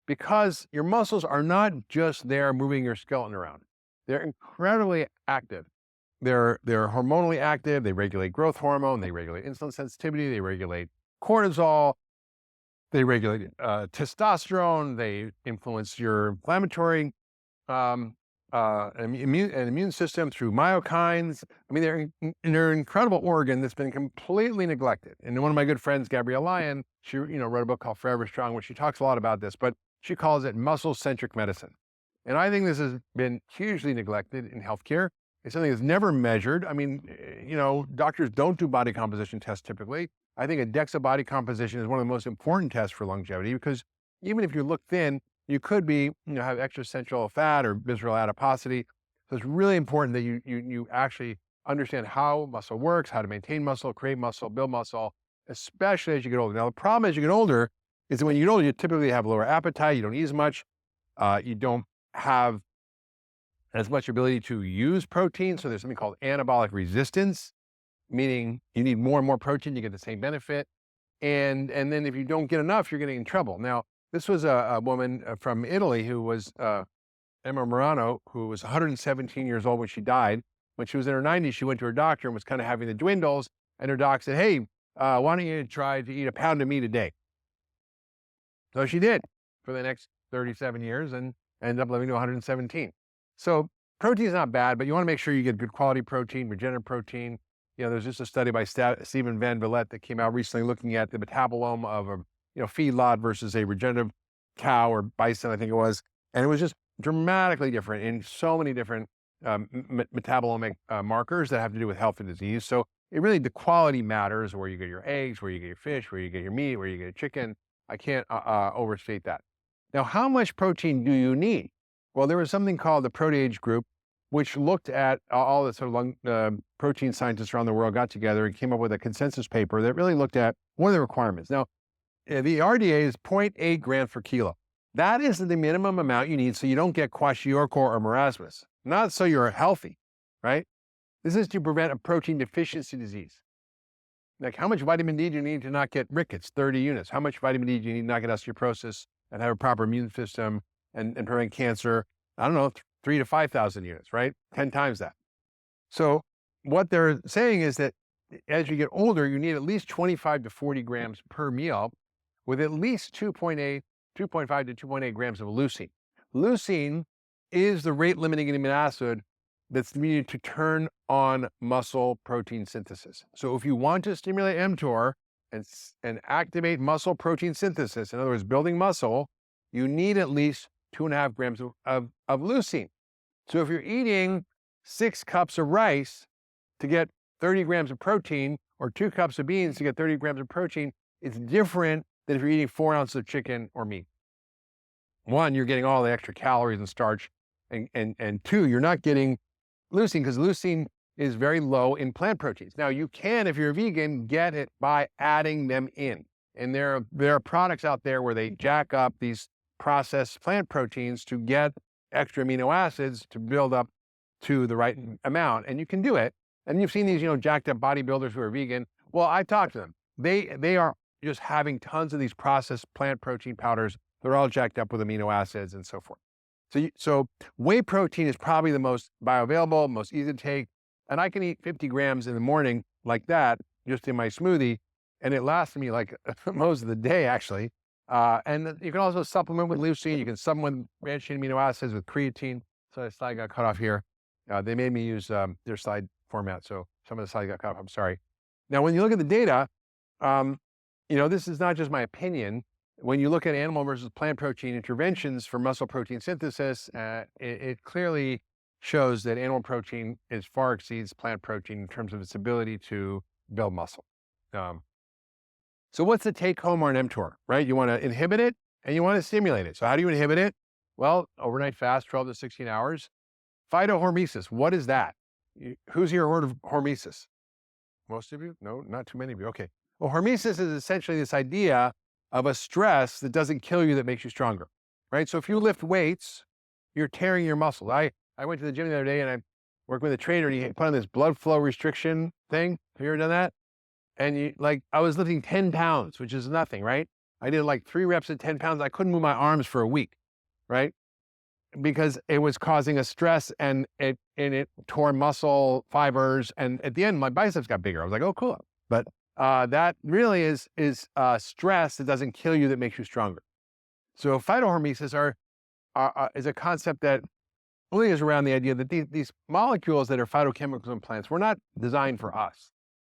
because your muscles are not just there moving your skeleton around. They're incredibly active. They're hormonally active. They regulate growth hormone. They regulate insulin sensitivity. They regulate cortisol. They regulate testosterone. They influence your inflammatory immune system through myokines. I mean, they're an incredible organ that's been completely neglected. And one of my good friends, Gabrielle Lyon, she wrote a book called Forever Strong, where she talks a lot about this, but she calls it muscle-centric medicine. And I think this has been hugely neglected in healthcare. It's something that's never measured. I mean, doctors don't do body composition tests typically. I think a DEXA body composition is one of the most important tests for longevity, because even if you look thin, you could be, have extracentral fat or visceral adiposity. So it's really important that you actually understand how muscle works, how to maintain muscle, create muscle, build muscle, especially as you get older. Now, the problem as you get older is that when you get older, you typically have lower appetite, you don't eat as much, you don't have as much ability to use protein. So there's something called anabolic resistance, meaning you need more and more protein to get the same benefit. And then if you don't get enough, you're getting in trouble. Now, this was a woman from Italy who was Emma Morano, who was 117 years old when she died. When she was in her 90s, she went to her doctor and was kind of having the dwindles. And her doc said, hey, why don't you try to eat a pound of meat a day? So she did for the next 37 years and ended up living to 117. So protein is not bad, but you want to make sure you get good quality protein, regenerative protein. There's just a study by Stephen Van Vliet that came out recently looking at the metabolome of a feedlot versus a regenerative cow or bison, I think it was. And it was just dramatically different in so many different metabolomic markers that have to do with health and disease. So the quality matters, where you get your eggs, where you get your fish, where you get your meat, where you get your chicken. I can't overstate that. Now, how much protein do you need? Well, there was something called the Proteage Group, which looked at all the sort of protein scientists around the world got together and came up with a consensus paper that really looked at what are the requirements. Now, the RDA is 0.8 grams per kilo. That is the minimum amount you need so you don't get kwashiorkor or marasmus, not so you're healthy, right? This is to prevent a protein deficiency disease. Like, how much vitamin D do you need to not get rickets? 30 units. How much vitamin D do you need to not get osteoporosis and have a proper immune system and prevent cancer? I don't know, 3,000 to 5,000 units, right? 10 times that. So what they're saying is that as you get older, you need at least 25 to 40 grams per meal, with at least 2.5 to 2.8 grams of leucine. Leucine is the rate-limiting amino acid that's needed to turn on muscle protein synthesis. So if you want to stimulate mTOR and activate muscle protein synthesis, in other words, building muscle, you need at least 2.5 grams of leucine. So if you're eating 6 cups of rice to get 30 grams of protein, or 2 cups of beans to get 30 grams of protein, it's different than if you're eating 4 ounces of chicken or meat. One, you're getting all the extra calories and starch, and two, you're not getting leucine, because leucine is very low in plant proteins. Now, you can, if you're a vegan, get it by adding them in. And there are products out there where they jack up these processed plant proteins to get extra amino acids to build up to the right amount, and you can do it. And you've seen these, jacked up bodybuilders who are vegan. Well, I talked to them. They are just having tons of these processed plant protein powders. They're all jacked up with amino acids and so forth. So whey protein is probably the most bioavailable, most easy to take. And I can eat 50 grams in the morning like that, just in my smoothie, and it lasts me like most of the day, actually. And you can also supplement with leucine. You can supplement with branched chain amino acids with creatine. So the slide got cut off here. They made me use their slide format, so some of the slides got cut off. I'm sorry. Now, when you look at the data, this is not just my opinion. When you look at animal versus plant protein interventions for muscle protein synthesis, it clearly shows that animal protein far exceeds plant protein in terms of its ability to build muscle. So what's the take home on mTOR, right? You want to inhibit it and you want to stimulate it. So how do you inhibit it? Well, overnight fast, 12 to 16 hours. Phytohormesis, what is that? Who's here heard of hormesis? Most of you? No, not too many of you. Okay. Well, hormesis is essentially this idea of a stress that doesn't kill you, that makes you stronger, right? So if you lift weights, you're tearing your muscles. I went to the gym the other day and I worked with a trainer, and he put on this blood flow restriction thing. Have you ever done that? And I was lifting 10 pounds, which is nothing, right? I did like 3 reps at 10 pounds. I couldn't move my arms for a week, right? Because it was causing a stress, and it tore muscle fibers. And at the end, my biceps got bigger. I was like, oh, cool. But that really is stress that doesn't kill you, that makes you stronger. So phytohormesis is a concept that really is around the idea that these molecules that are phytochemicals in plants were not designed for us.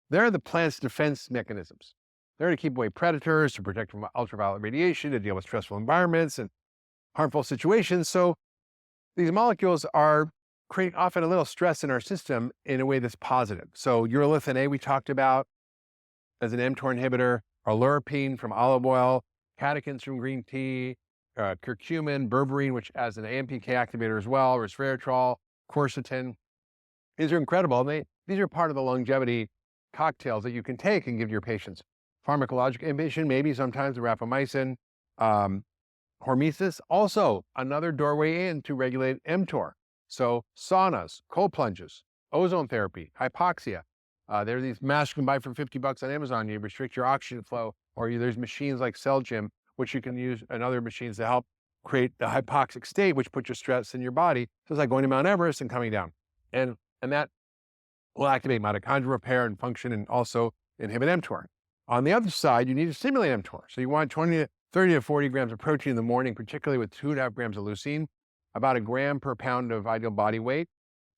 They're the plant's defense mechanisms. They're to keep away predators, to protect from ultraviolet radiation, to deal with stressful environments and harmful situations. So these molecules are creating often a little stress in our system in a way that's positive. So urolithin A, we talked about as an mTOR inhibitor, oleuropein from olive oil, catechins from green tea, curcumin, berberine, which as an AMPK activator as well, resveratrol, quercetin. These are incredible. These are part of the longevity cocktails that you can take and give to your patients. Pharmacologic inhibition, maybe sometimes the rapamycin. Hormesis, also another doorway in to regulate mTOR. So saunas, cold plunges, ozone therapy, hypoxia. There are these masks you can buy for $50 on Amazon. You restrict your oxygen flow, or there's machines like Cell Gym, which you can use, and other machines to help create the hypoxic state, which puts your stress in your body. So it's like going to Mount Everest and coming down. And that will activate mitochondrial repair and function, and also inhibit mTOR. On the other side, you need to stimulate mTOR. So you want 30 to 40 grams of protein in the morning, particularly with 2.5 grams of leucine, about 1 gram per pound of ideal body weight.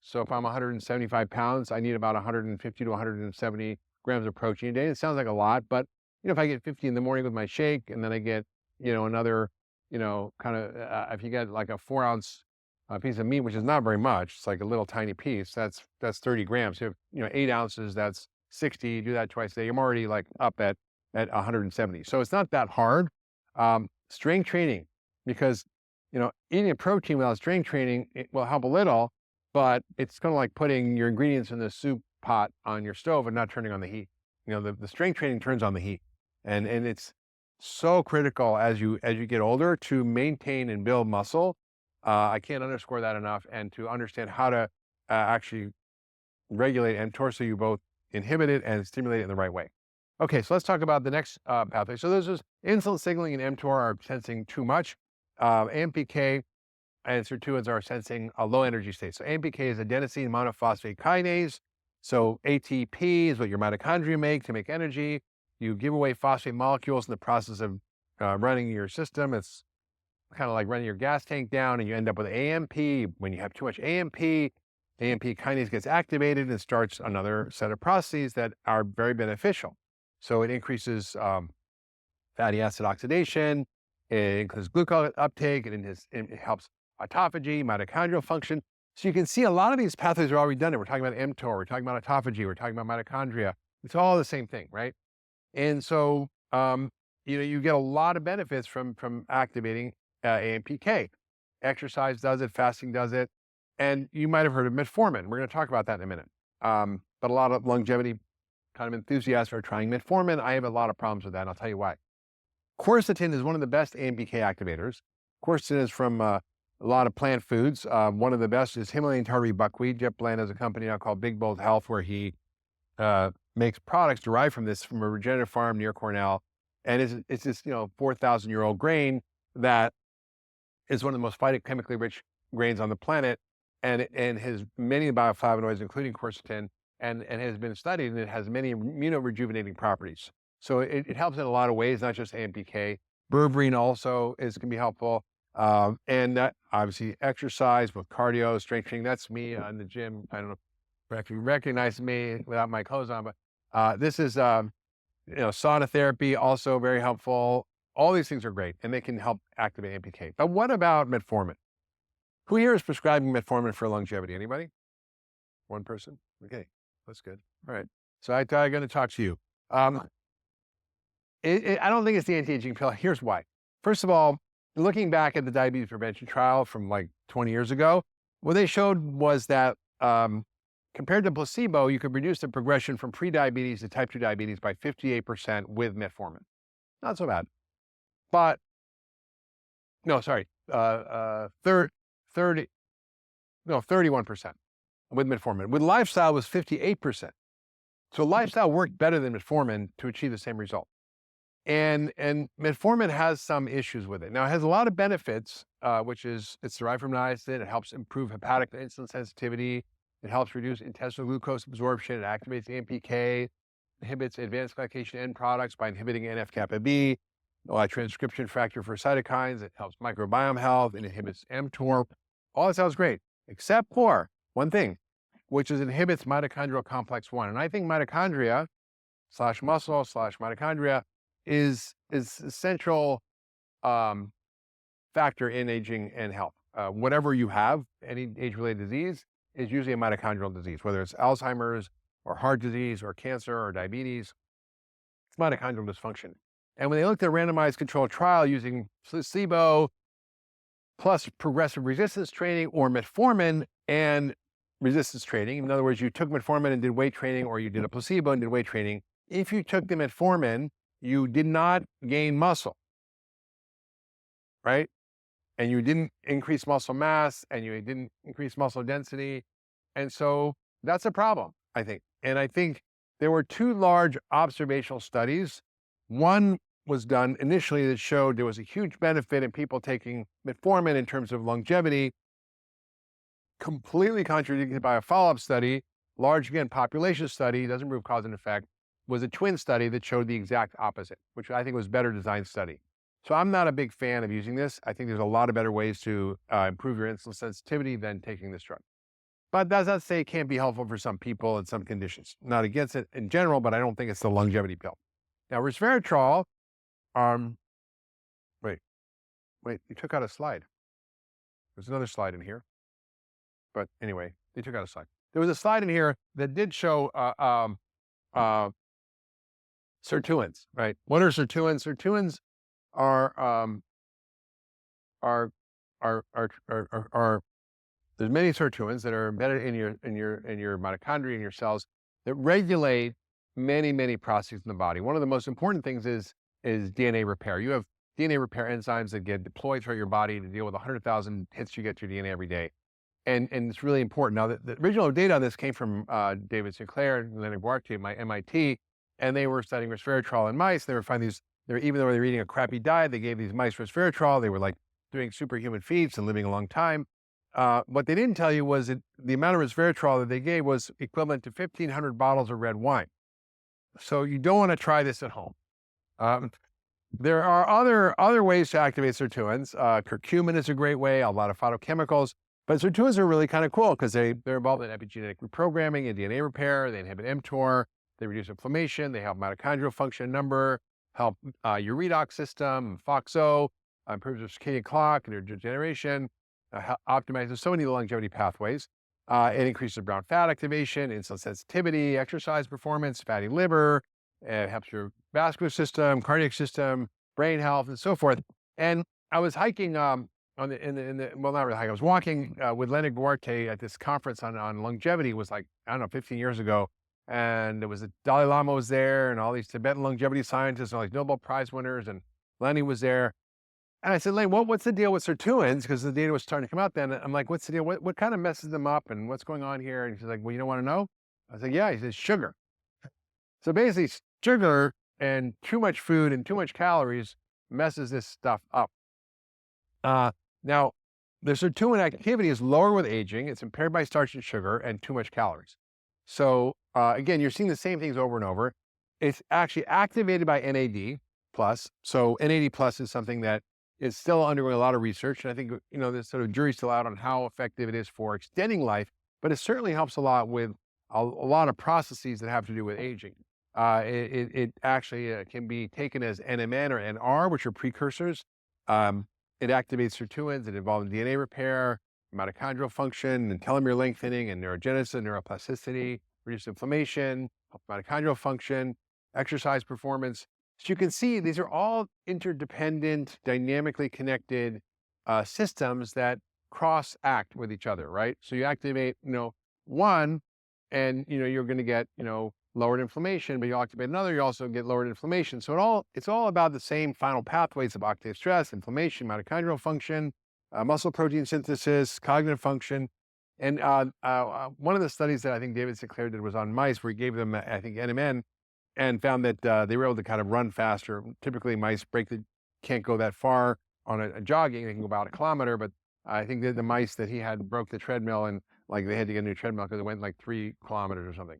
So if I'm 175 pounds, I need about 150 to 170 grams of protein a day. It sounds like a lot, but if I get 50 in the morning with my shake, and then I get, another, if you get like a 4-ounce piece of meat, which is not very much, it's like a little tiny piece, that's 30 grams. So you have 8 ounces, that's 60, do that twice a day. I'm already like up at 170. So it's not that hard. Strength training, because, eating a protein without strength training, it will help a little, but it's kind of like putting your ingredients in the soup pot on your stove and not turning on the heat. The strength training turns on the heat, and it's so critical as you get older to maintain and build muscle. I can't underscore that enough, and to understand how to actually regulate mTOR so you both inhibit it and stimulate it in the right way. Okay, so let's talk about the next pathway. So this is insulin signaling and mTOR are sensing too much. AMPK and Sirtuins are sensing a low energy state. So AMPK is adenosine monophosphate kinase. So ATP is what your mitochondria make to make energy. You give away phosphate molecules in the process of running your system. It's kind of like running your gas tank down, and you end up with AMP. When you have too much AMP kinase gets activated and starts another set of processes that are very beneficial. So it increases fatty acid oxidation, it increases glucose uptake, and it helps autophagy, mitochondrial function. So you can see a lot of these pathways are all redundant. We're talking about mTOR, we're talking about autophagy, we're talking about mitochondria. It's all the same thing, right? And so, you get a lot of benefits from activating AMPK. Exercise does it, fasting does it, and you might have heard of metformin. We're going to talk about that in a minute. But a lot of longevity kind of enthusiasts are trying metformin. I have a lot of problems with that, and I'll tell you why. Quercetin is one of the best AMPK activators. Quercetin is from a lot of plant foods. One of the best is Himalayan tartary buckwheat. Jeff Bland has a company now called Big Bold Health, where he makes products derived from this from a regenerative farm near Cornell. And it's this 4,000-year-old grain that is one of the most phytochemically rich grains on the planet, and has many bioflavonoids, including quercetin, and has been studied, and it has many immunorejuvenating properties. So it helps in a lot of ways, not just AMPK. Berberine also can be helpful. And that obviously exercise with cardio, strength training. That's me in the gym. I don't know if you recognize me without my clothes on, but this is sauna therapy, also very helpful. All these things are great, and they can help activate AMPK. But what about metformin? Who here is prescribing metformin for longevity? Anybody? One person? Okay, that's good. All right. So I'm going to talk to you. I don't think it's the anti-aging pill. Here's why. First of all, looking back at the diabetes prevention trial from like 20 years ago, what they showed was that compared to placebo, you could reduce the progression from prediabetes to type 2 diabetes by 58% with metformin. Not so bad. But, no, sorry, 31% with metformin. With lifestyle was 58%. So lifestyle worked better than metformin to achieve the same result. And metformin has some issues with it. Now, it has a lot of benefits, which is it's derived from niacin. It helps improve hepatic insulin sensitivity. It helps reduce intestinal glucose absorption. It activates the AMPK, inhibits advanced glycation end products by inhibiting NF-kappa B, transcription factor for cytokines. It helps microbiome health and inhibits mTOR. All that sounds great, except for one thing, which is inhibits mitochondrial complex 1. And I think mitochondria / muscle / mitochondria is a central factor in aging and health. Whatever you have, any age-related disease is usually a mitochondrial disease, whether it's Alzheimer's or heart disease or cancer or diabetes. It's mitochondrial dysfunction. And when they looked at a randomized controlled trial using placebo plus progressive resistance training or metformin and resistance training, in other words, you took metformin and did weight training, or you did a placebo and did weight training. If you took the metformin, you did not gain muscle, right? And you didn't increase muscle mass, and you didn't increase muscle density. And so that's a problem, I think. And I think there were two large observational studies. One was done initially that showed there was a huge benefit in people taking metformin in terms of longevity, completely contradicted by a follow-up study, large, again, population study, doesn't prove cause and effect, was a twin study that showed the exact opposite, which I think was better designed study. So I'm not a big fan of using this. I think there's a lot of better ways to improve your insulin sensitivity than taking this drug. But that's not to say it can't be helpful for some people in some conditions. Not against it in general, but I don't think it's the longevity pill. Now, resveratrol, wait, you took out a slide. There's another slide in here. But anyway, they took out a slide. There was a slide in here that did show Sirtuins, right? What are Sirtuins? Sirtuins are there's many Sirtuins that are embedded in your mitochondria, in your cells, that regulate many processes in the body. One of the most important things is DNA repair. You have DNA repair enzymes that get deployed throughout your body to deal with 100,000 hits you get to your DNA every day. And it's really important. Now, the original data on this came from David Sinclair and Leonard Duarte at MIT, and they were studying resveratrol in mice. They were finding these, even though they were eating a crappy diet, they gave these mice resveratrol. They were like doing superhuman feats and living a long time. What they didn't tell you was that the amount of resveratrol that they gave was equivalent to 1,500 bottles of red wine. So you don't want to try this at home. There are other ways to activate sirtuins. Curcumin is a great way, a lot of phytochemicals. But sirtuins are really kind of cool because they're involved in epigenetic reprogramming and DNA repair. They inhibit mTOR. They reduce inflammation. They help mitochondrial function and number, help your redox system, FOXO, improves your circadian clock and your degeneration. optimizes. There's so many longevity pathways. It increases brown fat activation, insulin sensitivity, exercise performance, fatty liver. It helps your vascular system, cardiac system, brain health, and so forth. And I was hiking well, not really hiking. I was walking with Leonard Duarte at this conference on longevity. It was like, I don't know, 15 years ago. And there was the Dalai Lama was there, and all these Tibetan longevity scientists, and all these Nobel Prize winners, and Lenny was there. And I said, Lane, what's the deal with Sirtuins? Because the data was starting to come out then. I'm like, what's the deal? What kind of messes them up, and what's going on here? And he's like, well, you don't want to know? I was like, yeah. He says, sugar. So basically, sugar and too much food and too much calories messes this stuff up. Now, the sirtuin activity is lower with aging. It's impaired by starch and sugar and too much calories. So again, you're seeing the same things over and over. It's actually activated by NAD plus. So NAD plus is something that is still undergoing a lot of research. And I think, the sort of jury's still out on how effective it is for extending life, but it certainly helps a lot with a lot of processes that have to do with aging. It actually can be taken as NMN or NR, which are precursors. It activates sirtuins that involve in DNA repair, mitochondrial function, and telomere lengthening, and neurogenesis and neuroplasticity, reduce inflammation, help mitochondrial function, exercise performance. So you can see these are all interdependent, dynamically connected systems that cross-act with each other, right? So you activate, one, and you're going to get, lowered inflammation, but you activate another, you also get lowered inflammation. So it's all about the same final pathways of oxidative stress, inflammation, mitochondrial function, muscle protein synthesis, cognitive function. And one of the studies that I think David Sinclair did was on mice, where he gave them, I think, NMN, and found that they were able to kind of run faster. Typically, mice can't go that far on a jogging. They can go about a kilometer, but I think that the mice that he had broke the treadmill, and like they had to get a new treadmill because it went like 3 kilometers or something.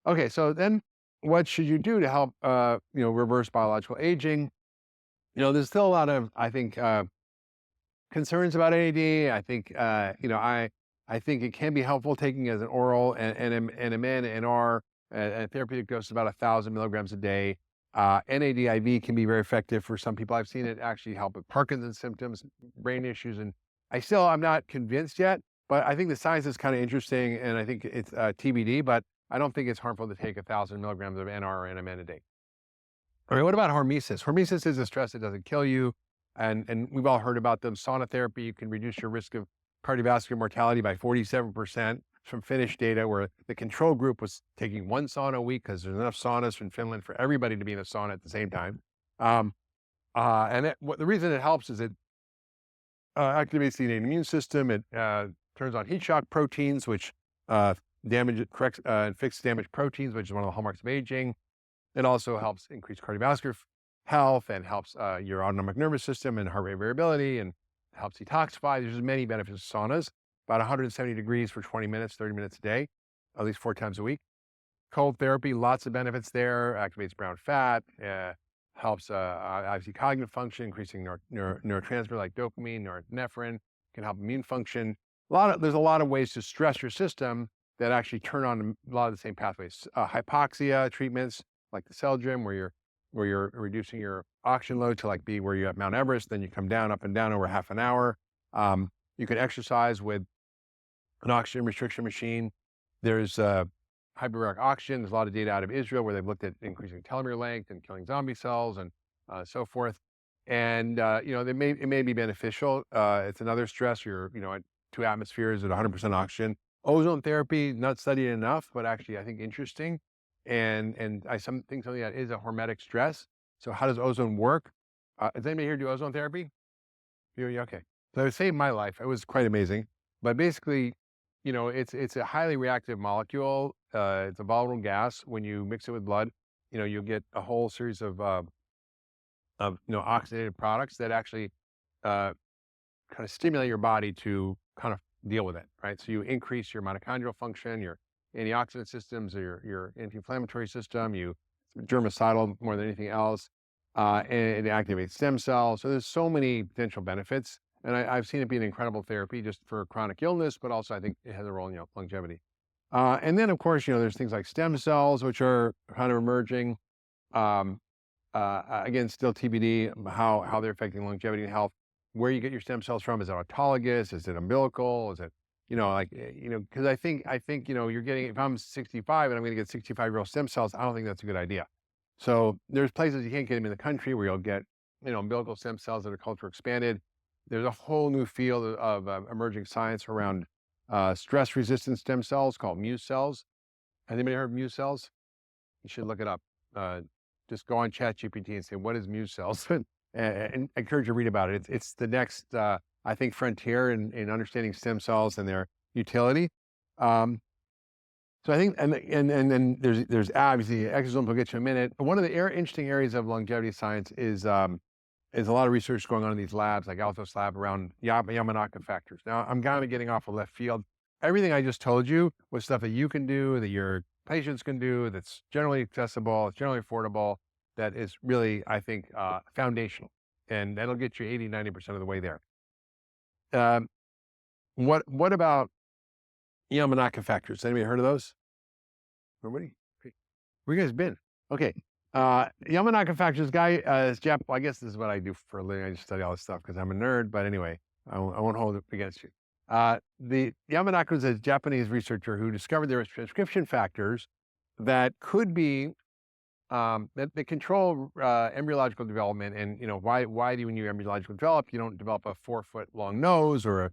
Okay, so then what should you do to help, reverse biological aging? There's still a lot of, I think, concerns about NAD. I think, I think it can be helpful taking as an oral and NR, and therapeutic dose is about 1,000 milligrams a day. NAD IV can be very effective for some people. I've seen it actually help with Parkinson's symptoms, brain issues, and I'm not convinced yet, but I think the science is kind of interesting, and I think it's TBD, but I don't think it's harmful to take 1,000 milligrams of NR or NMN a day. All right, what about hormesis? Hormesis is a stress that doesn't kill you, and we've all heard about them. Sauna therapy, you can reduce your risk of cardiovascular mortality by 47% from Finnish data, where the control group was taking 1 sauna a week because there's enough saunas in Finland for everybody to be in a sauna at the same time. The reason it helps is it activates the innate immune system. It turns on heat shock proteins, which corrects and fixes damaged proteins, which is one of the hallmarks of aging. It also helps increase cardiovascular health and helps your autonomic nervous system and heart rate variability, and helps detoxify. There's many benefits of saunas. About 170 degrees for 20 minutes, 30 minutes a day, at least 4 times a week. Cold therapy, lots of benefits there. Activates brown fat, helps obviously cognitive function, increasing neurotransmitter like dopamine, norepinephrine, can help immune function. There's a lot of ways to stress your system that actually turn on a lot of the same pathways. Hypoxia treatments like the cell gym, where you're reducing your oxygen load to like be where you're at Mount Everest, then you come down, up and down over half an hour. You can exercise with an oxygen restriction machine. There's hyperbaric oxygen. There's a lot of data out of Israel where they've looked at increasing telomere length and killing zombie cells and so forth. And it may be beneficial. It's another stress. You're at 2 atmospheres at 100% oxygen. Ozone therapy, not studied enough, but actually I think interesting. And I think something that is a hormetic stress. So how does ozone work? Does anybody here do ozone therapy? Yeah, okay. So it saved my life. It was quite amazing. But basically, it's a highly reactive molecule. It's a volatile gas. When you mix it with blood, you'll get a whole series of oxidative products that actually kind of stimulate your body to kind of deal with it, right? So you increase your mitochondrial function, your antioxidant systems, your anti-inflammatory system, germicidal more than anything else, and it activates stem cells. So there's so many potential benefits, and I've seen it be an incredible therapy just for chronic illness, but also I think it has a role in longevity. And then of course, there's things like stem cells, which are kind of emerging. Again, still TBD how they're affecting longevity and health. where you get your stem cells from. Is it autologous? Is it umbilical? Is it, because I think, you're getting, if I'm 65 and I'm going to get 65-year-old stem cells, I don't think that's a good idea. So there's places you can't get them in the country where you'll get, umbilical stem cells that are culture expanded. There's a whole new field of emerging science around stress-resistant stem cells called mu cells. Has anybody heard of mu cells? You should look it up. Just go on ChatGPT and say, what is mu cells? and I encourage you to read about it. It's the next, I think, frontier in understanding stem cells and their utility. So I think, and then there's obviously exosomes. We'll get to in a minute. But one of the interesting areas of longevity science is a lot of research going on in these labs, like Altos lab around Yamanaka factors. Now, I'm kind of getting off of left field. Everything I just told you was stuff that you can do, that your patients can do, that's generally accessible, it's generally affordable, that is really, I think, foundational. And that'll get you 80, 90% of the way there. What about Yamanaka factors? Anybody heard of those? Nobody? Where you guys been? Okay. Yamanaka factors guy is Jap. Well, I guess this is what I do for a living. I just study all this stuff because I'm a nerd. But anyway, I won't hold it against you. The Yamanaka was a Japanese researcher who discovered there was transcription factors that could be that they control embryological development. And why do when you embryologically develop, you don't develop a 4-foot long nose or a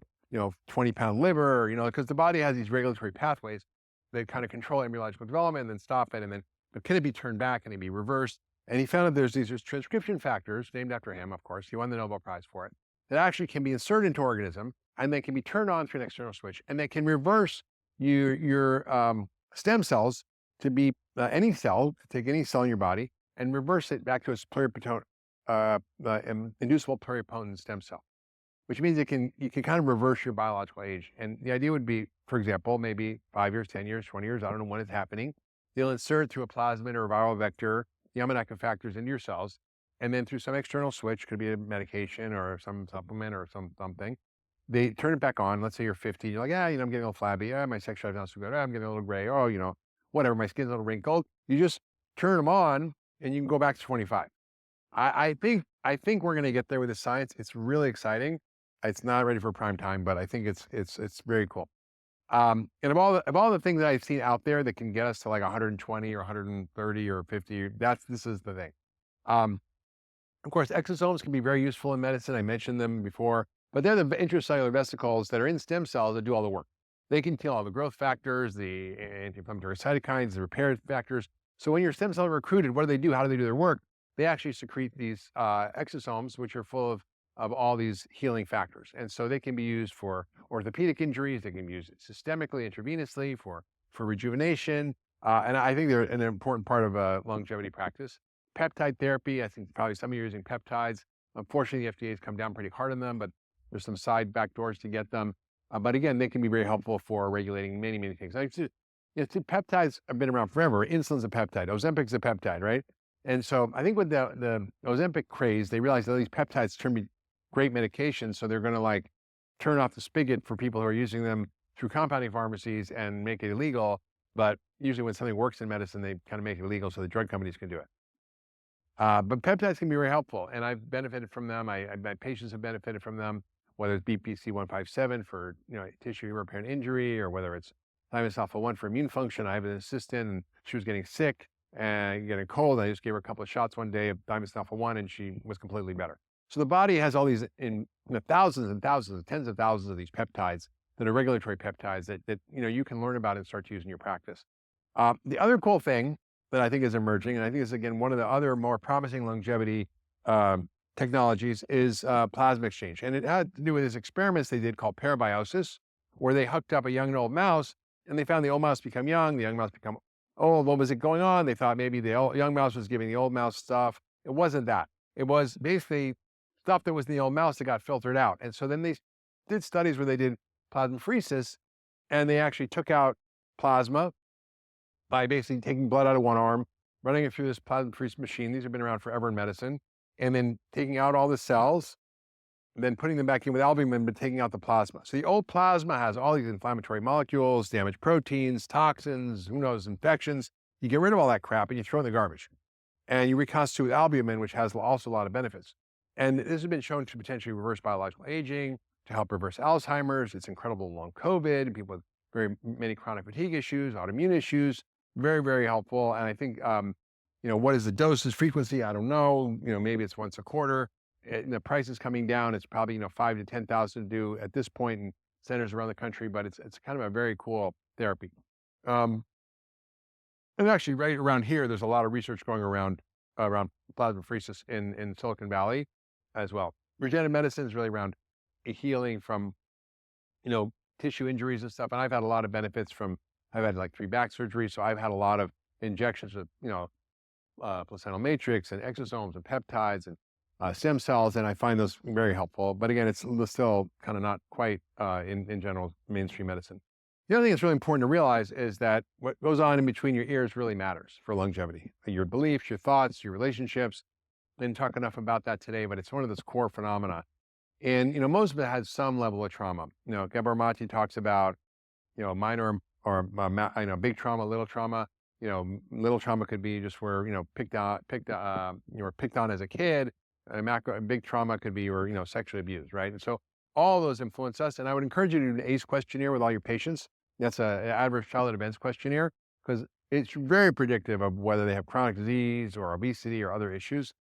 20-pound liver? Because the body has these regulatory pathways that kind of control embryological development and then stop it, and then but can it be turned back? Can it be reversed? And he found that there's these transcription factors named after him, of course. He won the Nobel Prize for it, that actually can be inserted into organism and they can be turned on through an external switch, and they can reverse your stem cells to be any cell, take any cell in your body and reverse it back to its pluripotent, inducible pluripotent stem cell, which means you can kind of reverse your biological age. And the idea would be, for example, maybe 5 years, 10 years, 20 years, I don't know when it's happening. They'll insert through a plasmid or a viral vector the Yamanaka factors into your cells, and then through some external switch, could be a medication or some supplement or something, they turn it back on. Let's say you're 50, you're like, I'm getting a little flabby. My sex drive's not so good. I'm getting a little gray. Whatever, my skin's a little wrinkled. You just turn them on and you can go back to 25. I think we're going to get there with the science. It's really exciting. It's not ready for prime time, but I think it's very cool. And of all the things that I've seen out there that can get us to like 120 or 130 or 50, this is the thing. Of course, exosomes can be very useful in medicine. I mentioned them before, but they're the intracellular vesicles that are in stem cells that do all the work. They can kill all the growth factors, the anti-inflammatory cytokines, the repair factors. So when your stem cells are recruited, what do? How do they do their work? They actually secrete these exosomes, which are full of all these healing factors. And so they can be used for orthopedic injuries. They can be used systemically, intravenously for rejuvenation. And I think they're an important part of longevity practice. Peptide therapy, I think probably some of you are using peptides. Unfortunately, the FDA has come down pretty hard on them, but there's some side back doors to get them. But again, they can be very helpful for regulating many, many things. Peptides have been around forever. Insulin's a peptide. Ozempic's a peptide, right? And so I think with the Ozempic craze, they realized that these peptides turn be great medications. So they're going to turn off the spigot for people who are using them through compounding pharmacies and make it illegal. But usually when something works in medicine, they kind of make it illegal so the drug companies can do it. But peptides can be very helpful, and I've benefited from them. My patients have benefited from them, whether it's BPC-157 for tissue repair and injury, or whether it's thymus alpha-1 for immune function. I have an assistant, and she was getting sick and getting cold. I just gave her a couple of shots one day of thymus alpha-1, and she was completely better. So the body has all these thousands and thousands, tens of thousands of these peptides that are regulatory peptides that you can learn about and start to use in your practice. The other cool thing that I think is emerging, and I think is again one of the other more promising longevity technologies, is plasma exchange. And it had to do with these experiments they did called parabiosis, where they hooked up a young and old mouse, and they found the old mouse become young, the young mouse become old. What was it going on? They thought maybe the young mouse was giving the old mouse stuff. It wasn't that. It was basically stuff that was in the old mouse that got filtered out. And so then they did studies where they did plasmapheresis, and they actually took out plasma by basically taking blood out of one arm, running it through this plasmapheresis machine. These have been around forever in medicine. And then taking out all the cells, then putting them back in with albumin, but taking out the plasma. So the old plasma has all these inflammatory molecules, damaged proteins, toxins, who knows, infections. You get rid of all that crap and you throw it in the garbage. And you reconstitute with albumin, which has also a lot of benefits. And this has been shown to potentially reverse biological aging, to help reverse Alzheimer's. It's incredible long COVID, people with very many chronic fatigue issues, autoimmune issues, very, very helpful. And I think, what is the dosage frequency? I don't know. Maybe it's once a quarter. The price is coming down. It's probably, 5 to 10,000 to do at this point in centers around the country, but it's kind of a very cool therapy. And actually right around here, there's a lot of research going around plasmapheresis in Silicon Valley as well. Regenerative medicine is really around healing from, tissue injuries and stuff. And I've had a lot of benefits I've had like 3 back surgeries. So I've had a lot of injections of, placental matrix and exosomes and peptides and stem cells. And I find those very helpful. But again, it's still kind of not quite in general mainstream medicine. The other thing that's really important to realize is that what goes on in between your ears really matters for longevity. Your beliefs, your thoughts, your relationships. Didn't talk enough about that today, but it's one of those core phenomena. And, most of it has some level of trauma. Gabor Mate talks about, minor or, big trauma, little trauma. Little trauma could be just where, you were picked on as a kid. And big trauma could be you were, sexually abused, right? And so all those influence us. And I would encourage you to do an ACE questionnaire with all your patients. That's an adverse childhood events questionnaire, because it's very predictive of whether they have chronic disease or obesity or other issues.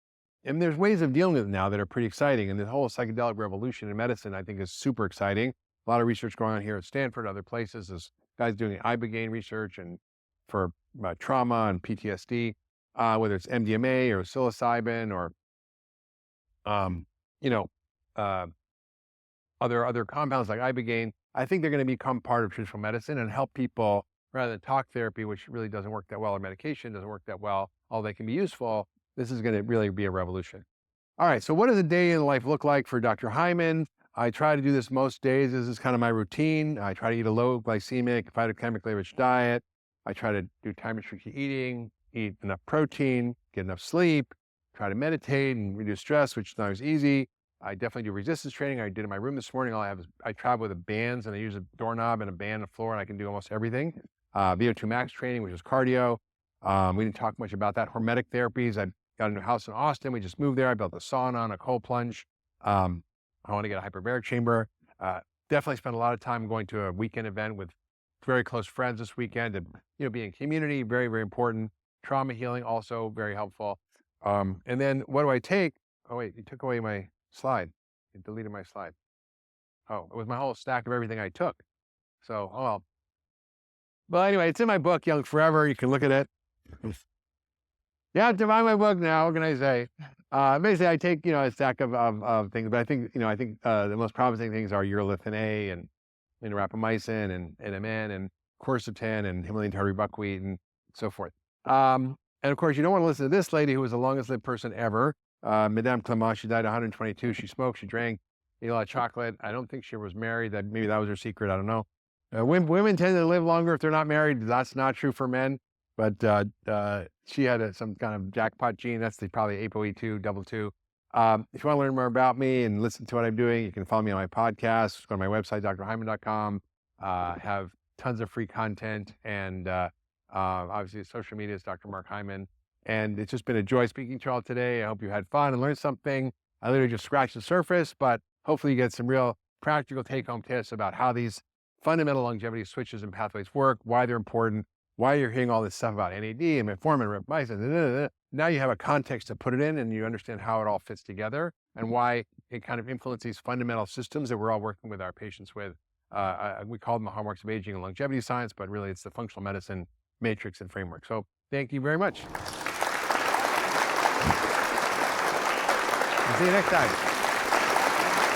And there's ways of dealing with it now that are pretty exciting. And the whole psychedelic revolution in medicine, I think, is super exciting. A lot of research going on here at Stanford, other places. There's guys doing ibogaine research and for trauma and PTSD, whether it's MDMA or psilocybin or, other compounds like ibogaine. I think they're going to become part of traditional medicine and help people rather than talk therapy, which really doesn't work that well, or medication doesn't work that well, although they can be useful. This is going to really be a revolution. All right, so what does a day in life look like for Dr. Hyman? I try to do this most days. This is kind of my routine. I try to eat a low glycemic, phytochemically rich diet. I try to do time-restricted eating, eat enough protein, get enough sleep, try to meditate and reduce stress, which is not always easy. I definitely do resistance training. I did in my room this morning. I travel with bands, and I use a doorknob and a band on the floor, and I can do almost everything. VO2 max training, which is cardio. We didn't talk much about that. Hormetic therapies. I got a new house in Austin. We just moved there. I built a sauna and a cold plunge. I want to get a hyperbaric chamber. Definitely spent a lot of time going to a weekend event with very close friends this weekend, and being in community, very, very important. Trauma healing, also very helpful. And then what do I take? Oh wait, you took away my slide. You deleted my slide. Oh, it was my whole stack of everything I took. So, oh well. Well, anyway, it's in my book, Young Forever. You can look at it. You have to buy my book now. What can I say? Basically, I take a stack of things, but I think the most promising things are urolithin A and rapamycin and NMN and quercetin and Himalayan tartary buckwheat and so forth. And of course, you don't want to listen to this lady who was the longest lived person ever, Madame Clément. She died at 122. She smoked, she drank, ate a lot of chocolate. I don't think she was married. Maybe that was her secret. I don't know. Women tend to live longer if they're not married. That's not true for men. But she had some kind of jackpot gene. That's probably ApoE222. If you want to learn more about me and listen to what I'm doing, you can follow me on my podcast. Go to my website, drhyman.com. Have tons of free content. And obviously, social media is Dr. Mark Hyman. And it's just been a joy speaking to you all today. I hope you had fun and learned something. I literally just scratched the surface, but hopefully you get some real practical take-home tips about how these fundamental longevity switches and pathways work, why they're important, why you're hearing all this stuff about NAD and metformin, rapamycin. Now you have a context to put it in, and you understand how it all fits together and why it kind of influences these fundamental systems that we're all working with our patients with. We call them the hallmarks of aging and longevity science, but really it's the functional medicine matrix and framework. So thank you very much. See you next time.